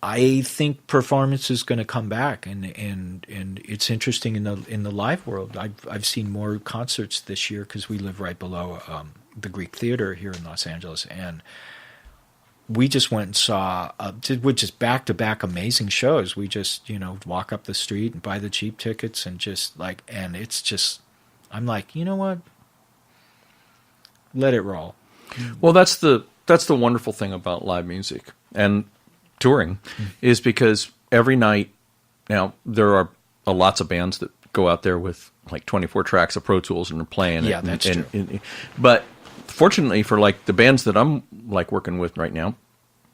I think performance is going to come back, and it's interesting in the live world. I've seen more concerts this year because we live right below the Greek Theater here in Los Angeles, and we just went and saw which is back-to-back amazing shows. We just walk up the street and buy the cheap tickets and and it's just, I'm like, you know what? Let it roll. Well, that's the wonderful thing about live music and touring, is because every night now there are lots of bands that go out there with like 24 tracks of Pro Tools and are playing. Yeah, that's true. But fortunately for like the bands that I'm like working with right now,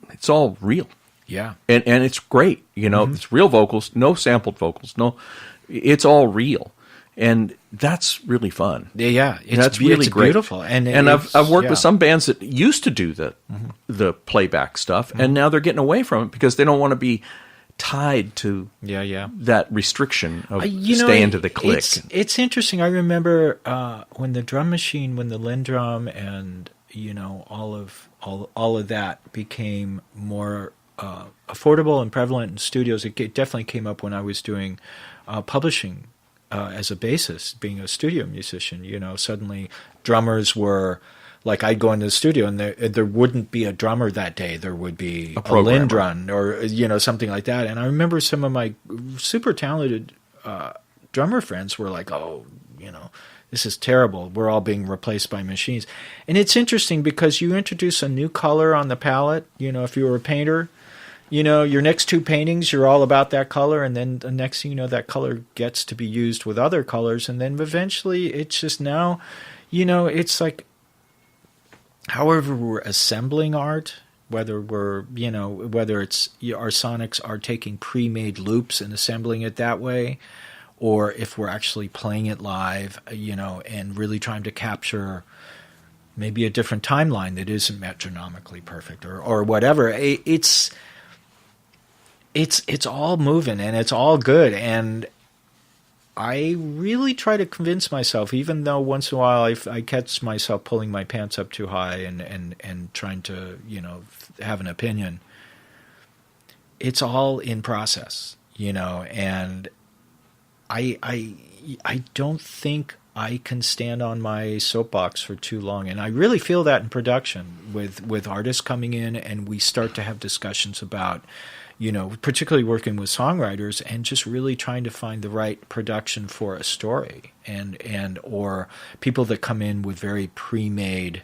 it's all real. Yeah, and it's great. It's real vocals, no sampled vocals, it's all real. And that's really fun. Yeah, that's really great. Beautiful. And I've worked with some bands that used to do the playback stuff, and now they're getting away from it because they don't want to be tied to Yeah. that restriction of You know, staying to the click. It's interesting. I remember when the drum machine, when the Linn drum, and all of that became more affordable and prevalent in studios. It definitely came up when I was doing publishing as a bassist, being a studio musician. Suddenly drummers were. Like I'd go into the studio and there wouldn't be a drummer that day. There would be a Linn drum or something like that. And I remember some of my super talented drummer friends were like, "Oh, this is terrible. We're all being replaced by machines." And it's interesting because you introduce a new color on the palette. If you were a painter, your next two paintings, you're all about that color, and then the next thing you know, that color gets to be used with other colors, and then eventually it's just now, it's like. However, we're assembling art, whether it's our sonics are taking pre-made loops and assembling it that way, or if we're actually playing it live, and really trying to capture maybe a different timeline that isn't metronomically perfect or whatever. It's all moving and it's all good. And I really try to convince myself, even though once in a while I catch myself pulling my pants up too high and trying to, have an opinion. It's all in process, and I don't think I can stand on my soapbox for too long. And I really feel that in production with artists coming in and we start to have discussions about, particularly working with songwriters and just really trying to find the right production for a story and or people that come in with very pre-made,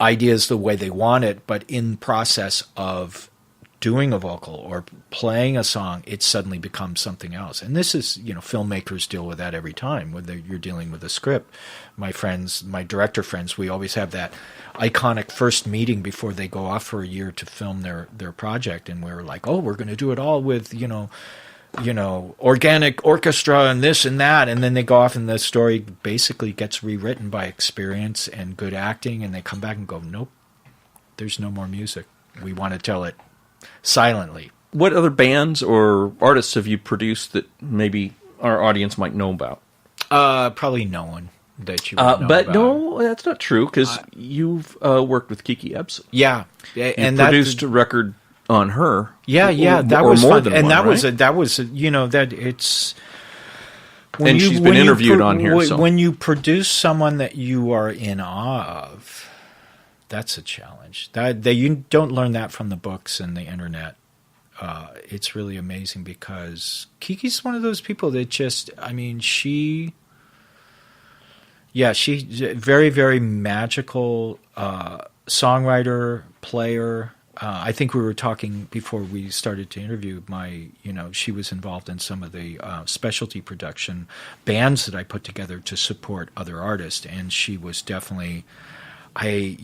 ideas the way they want it, but in process of doing a vocal or playing a song, it suddenly becomes something else. And this is, filmmakers deal with that every time, whether you're dealing with a script. My director friends, we always have that iconic first meeting before they go off for a year to film their project. And we're like, oh, we're going to do it all with, organic orchestra and this and that. And then they go off and the story basically gets rewritten by experience and good acting. And they come back and go, nope, there's no more music. We want to tell it silently. What other bands or artists have you produced that maybe our audience might know about? Probably no one that you would know but about. No, that's not true because you've worked with Kiki Ebsen. Yeah, and produced a record on her. Yeah, that or was more fun. than And one, that right? was that it's. And she's been interviewed on here. So. When you produce someone that you are in awe of, that's a challenge. You don't learn that from the books and the internet. It's really amazing because Kiki's one of those people that she's very, very magical songwriter, player. I think we were talking before we started to interview she was involved in some of the specialty production bands that I put together to support other artists. And she was definitely, I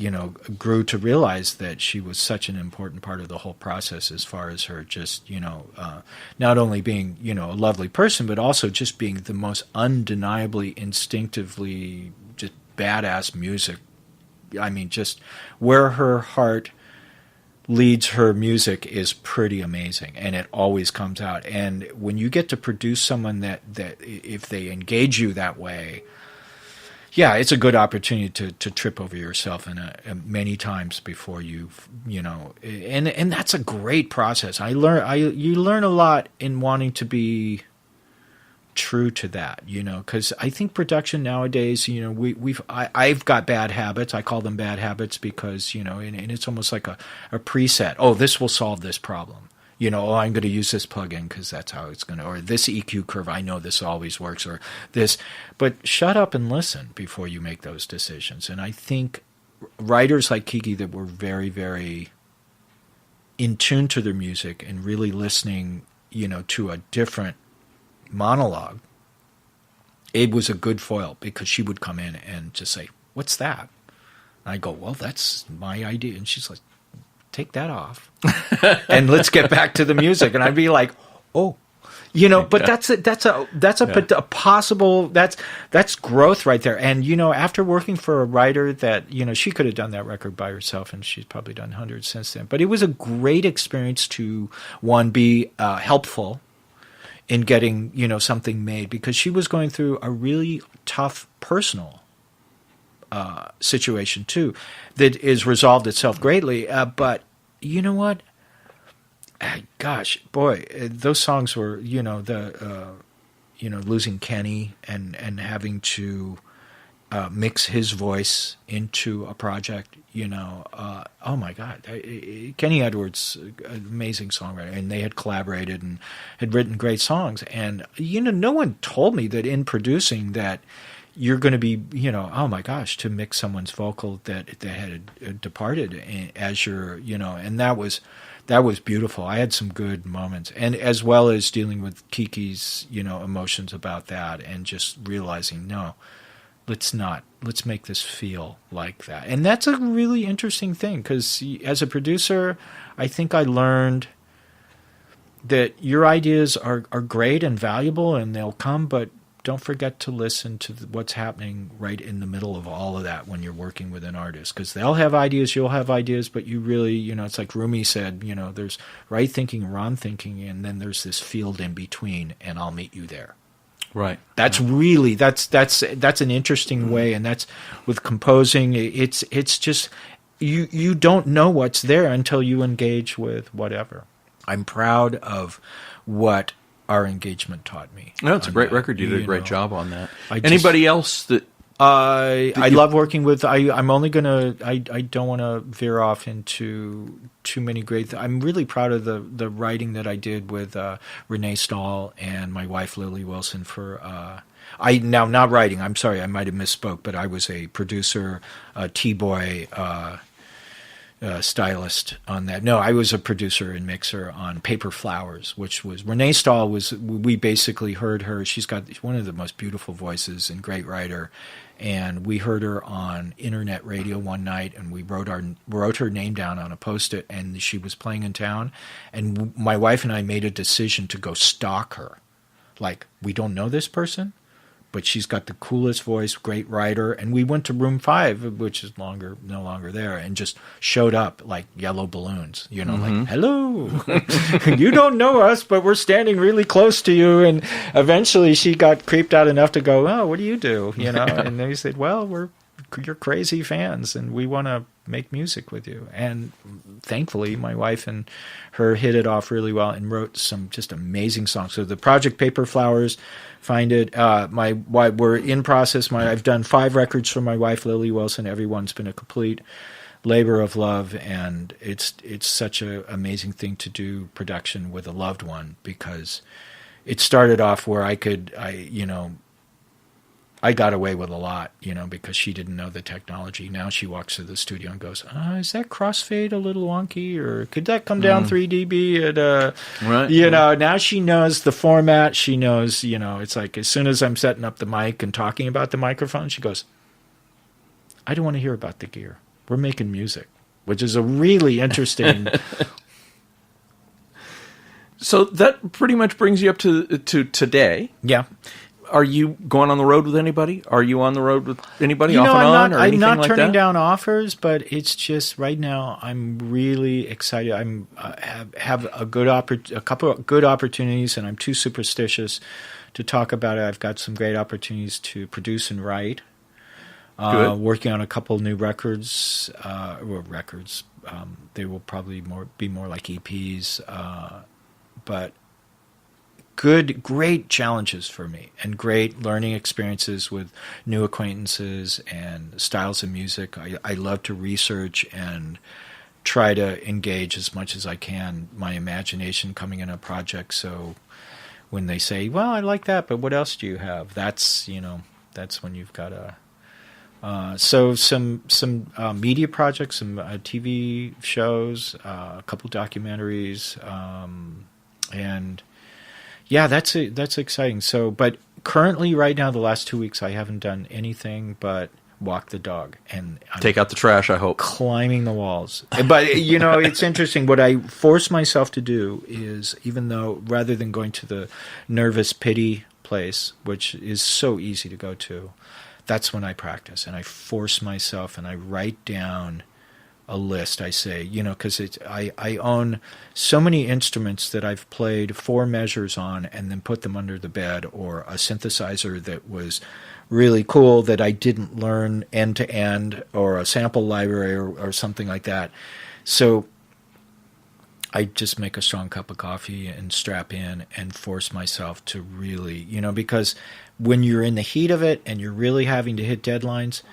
grew to realize that she was such an important part of the whole process as far as her just, not only being, a lovely person, but also just being the most undeniably, instinctively just badass music. I mean, just where her heart leads her music is pretty amazing, and it always comes out. And when you get to produce someone that if they engage you that way, yeah, it's a good opportunity to trip over yourself many times before and that's a great process. You learn a lot in wanting to be true to that, because I think production nowadays, I've got bad habits. I call them bad habits because, and it's almost like a preset. Oh, this will solve this problem. I'm going to use this plugin because that's how it's going to, or this EQ curve, I know this always works, or this. But shut up and listen before you make those decisions. And I think writers like Kiki that were very, very in tune to their music and really listening, to a different monologue, Abe was a good foil because she would come in and just say, "What's that?" And I go, "Well, that's my idea." And she's like, "Take that off and let's get back to the music." And I'd be like, "Oh." But that's a possible, that's growth right there. And, after working for a writer that, she could have done that record by herself, and she's probably done hundreds since then. But it was a great experience to, one, be helpful in getting, something made, because she was going through a really tough personal situation too, that is resolved itself greatly. But you know what? Gosh, boy, those songs were, losing Kenny and having to mix his voice into a project, oh my God. Kenny Edwards, amazing songwriter, and they had collaborated and had written great songs. And, no one told me that in producing that you're going to be, oh my gosh, to mix someone's vocal that had departed as your, and that was beautiful. I had some good moments, and as well as dealing with Kiki's, emotions about that, and just realizing, no, let's make this feel like that. And that's a really interesting thing, because as a producer, I think I learned that your ideas are great and valuable, and they'll come, but don't forget to listen to what's happening right in the middle of all of that when you're working with an artist, because they'll have ideas, you'll have ideas, but you really, it's like Rumi said, there's right thinking and wrong thinking, and then there's this field in between, and I'll meet you there. Right. That's really, that's an interesting way, and that's with composing. It's just you don't know what's there until you engage with whatever. I'm proud of what our engagement taught me. No, it's a great record. You did a great job on that. Anybody else that I love working with. I'm only gonna. I don't want to veer off into too many great. I'm really proud of the writing that I did with Renee Stahl and my wife Lily Wilson for. Now not writing. I'm sorry, I might have misspoke, but I was a producer, T-boy. Stylist on that. No, I was a producer and mixer on Paper Flowers, which was Renee Stahl. We basically heard her. She's got one of the most beautiful voices and great writer, and we heard her on internet radio one night, and we wrote her name down on a Post-it, and she was playing in town, and my wife and I made a decision to go stalk her. Like, we don't know this person, but she's got the coolest voice, great writer. And we went to room 5, which is no longer there, and just showed up like yellow balloons, like, hello, you don't know us, but we're standing really close to you. And eventually she got creeped out enough to go, oh, what do you do? And they said, well, you're crazy fans, and we want to make music with you. And thankfully, my wife and her hit it off really well and wrote some just amazing songs. So the project Paper Flowers, find it. We're in process. I've done 5 records for my wife, Lily Wilson. Everyone's been a complete labor of love, and it's such an amazing thing to do production with a loved one, because it started off where I got away with a lot, because she didn't know the technology. Now she walks to the studio and goes, is that crossfade a little wonky, or could that come down 3 dB? Right. Now she knows the format. She knows, it's like as soon as I'm setting up the mic and talking about the microphone, she goes, I don't want to hear about the gear. We're making music, which is a really interesting... So that pretty much brings you up to today. Yeah. Are you going on the road with anybody? Are you on the road with anybody off and on, or anything like that? I'm not turning down offers, but it's just right now I'm really excited. Have a couple of good opportunities, and I'm too superstitious to talk about it. I've got some great opportunities to produce and write. Working on a couple new records. They will probably be more like EPs, but. Great challenges for me, and great learning experiences with new acquaintances and styles of music. I love to research and try to engage as much as I can my imagination coming in a project. So when they say, well, I like that, but what else do you have? That's when you've got to... So some media projects, some TV shows, a couple documentaries, and... Yeah, that's exciting. So, but currently, right now, the last 2 weeks, I haven't done anything. But walk the dog, and I'm Take out the trash, I hope. climbing the walls. But, you know, it's interesting. What I force myself to do is, even though rather than going to the nervous pity place, which is so easy to go to, that's when I practice. And I force myself and I write down a list. I say, you know, because I own so many instruments that I've played 4 measures on and then put them under the bed, or a synthesizer that was really cool that I didn't learn end to end, or a sample library or something like that. So I just make a strong cup of coffee and strap in and force myself to really, you know, because when you're in the heat of it and you're really having to hit deadlines,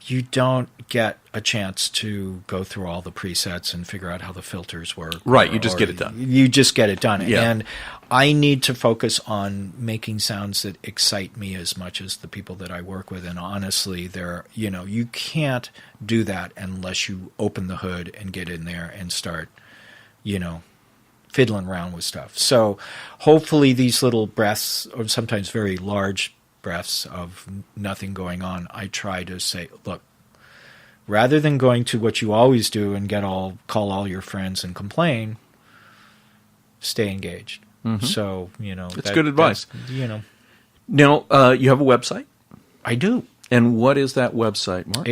you don't get a chance to go through all the presets and figure out how the filters work. Right, you just get it done. You just get it done. Yeah. And I need to focus on making sounds that excite me as much as the people that I work with. And honestly, you know, you can't do that unless you open the hood and get in there and start, you know, fiddling around with stuff. So hopefully these little breaths, or sometimes very large breaths of nothing going on, I try to say, look, rather than going to what you always do and call all your friends and complain, stay engaged. Mm-hmm. So, you know, that's good advice. You know, now you have a website? I do. And what is that website, Mark?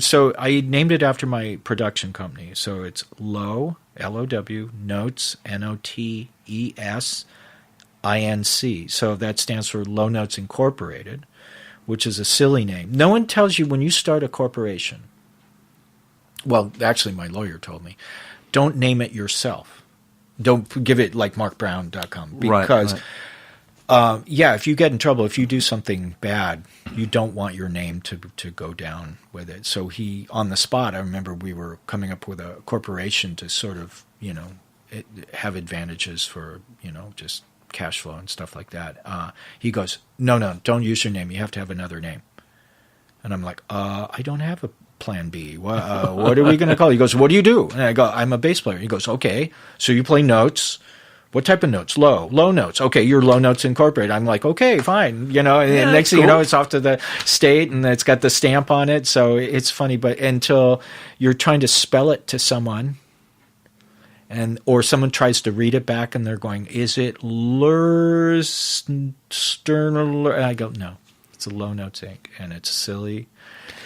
So I named it after my production company. So it's Low, L-O-W, Notes, N-O-T-E-S, INC. So that stands for Low Notes Incorporated, which is a silly name. No one tells you when you start a corporation. Well, actually, my lawyer told me, don't name it yourself. Don't give it like markbrowne.com, because if you get in trouble, if you do something bad, you don't want your name to go down with it. So he, on the spot, I remember we were coming up with a corporation to sort of, you know, have advantages for, you know, just cash flow and stuff like that. He goes, no, don't use your name. You have to have another name. And I'm like, I don't have a plan B. What are we going to call it? He goes, what do you do? And I go, I'm a bass player. He goes, okay, so you play notes. What type of notes? Low notes. Okay, you're Low Notes Incorporated. I'm like, okay, fine. You know, and the next thing you know, it's off to the state and it's got the stamp on it. So it's funny, but until you're trying to spell it to someone, or someone tries to read it back and they're going, is it Lersternler? And I go, no, it's a Low Notes Inc. And it's silly.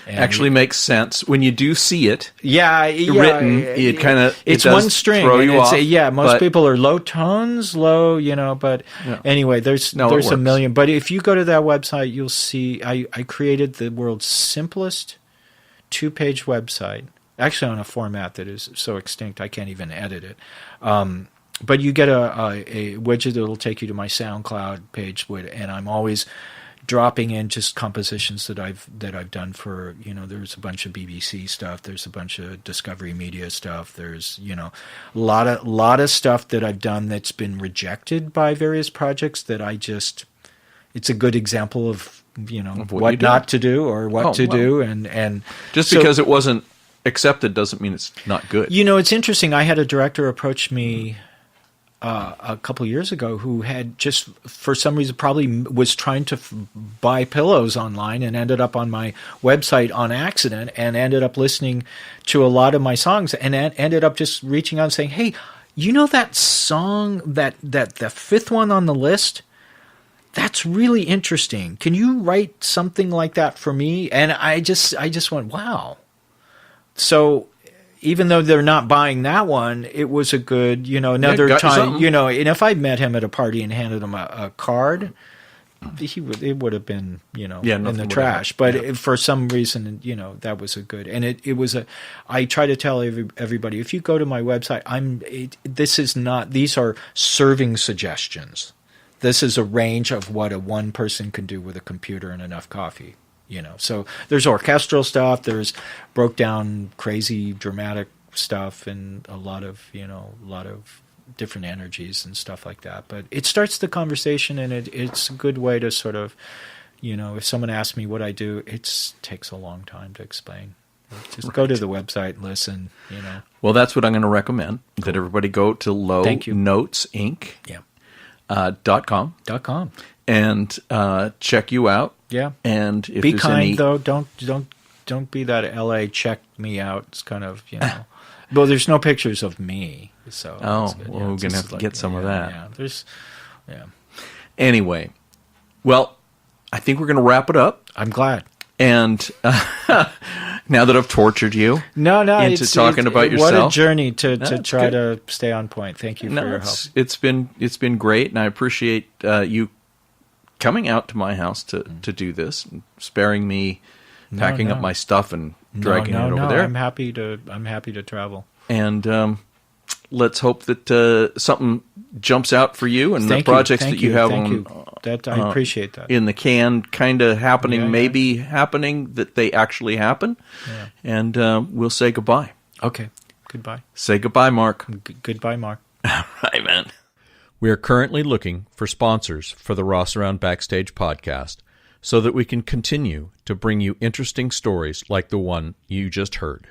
And actually makes sense when you do see it. Written. It kind of it's one string. Throw you off, most people are low tones, you know. But anyway, there's a million. But if you go to that website, you'll see I created the world's simplest 2-page website. Actually, on a format that is so extinct I can't even edit it. But you get a widget that will take you to my SoundCloud page, and I'm always dropping in just compositions that I've done for, you know, there's a bunch of BBC stuff, there's a bunch of Discovery Media stuff, there's, you know, a lot of stuff that I've done that's been rejected by various projects that it's a good example of, you know, what not to do or what to do, and just because it wasn't accepted doesn't mean it's not good. You know, it's interesting. I had a director approach me a couple of years ago who had just, for some reason, probably was trying to buy pillows online and ended up on my website on accident and ended up listening to a lot of my songs and ended up just reaching out and saying, hey, you know that song, that the 5th one on the list? That's really interesting. Can you write something like that for me? And I just went, wow. So even though they're not buying that one, it was a good, you know, another time, you know, and if I met him at a party and handed him a card, it would have been, you know, in the trash. But for some reason, you know, that was a good, and it was I try to tell everybody, if you go to my website, these are serving suggestions. This is a range of what one person can do with a computer and enough coffee. You know, so there's orchestral stuff, there's broke down, crazy, dramatic stuff, and a lot of different energies and stuff like that. But it starts the conversation, and it's a good way to sort of, you know, if someone asks me what I do, it takes a long time to explain. Just go to the website and listen, you know. Well, that's what I'm going to recommend, that everybody go to lownoteinc.com. .com. and check you out. Yeah. And if be there's kind any... though. Don't be that LA check me out. It's kind of, Well, there's no pictures of me, so. Oh, well, we're gonna have to get some of that. Yeah. Anyway, well, I think we're gonna wrap it up. I'm glad. And now that I've tortured you, into talking about yourself, what a journey to try to stay on point. Thank you for your help. It's been great, and I appreciate you coming out to my house to do this, and sparing me packing up my stuff and dragging it over there. I'm happy to travel. And let's hope that something jumps out for you and the projects that you have I appreciate that. In the can, kind of happening, maybe happening, that they actually happen. Yeah. And we'll say goodbye. Okay. Goodbye. Say goodbye, Mark. Goodbye, Mark. All right, man. We are currently looking for sponsors for the Rossaround Backstage podcast so that we can continue to bring you interesting stories like the one you just heard.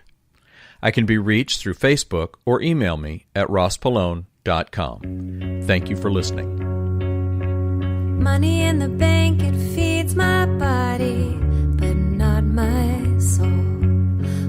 I can be reached through Facebook or email me at rosspallone.com. Thank you for listening. Money in the bank, it feeds my body, but not my soul.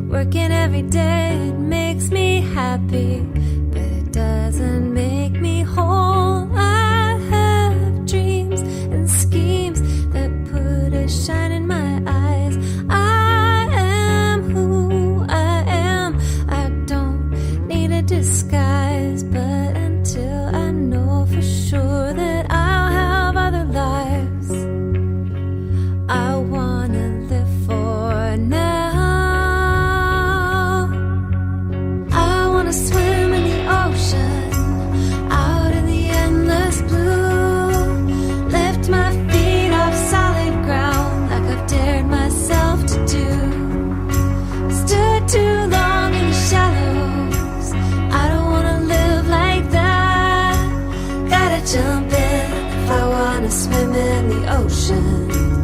Working every day, it makes me happy, but it doesn't make me whole. I have dreams and schemes that put a shine in my eyes. I am who I am. I don't need a disguise, but until I know for sure that I'll have other lives, I wanna live for now. I wanna swim in the ocean, out in the endless blue, lift my feet off solid ground like I've dared myself to do. Stood too long in the shallows, I don't wanna live like that. Gotta jump in if I wanna swim in the ocean.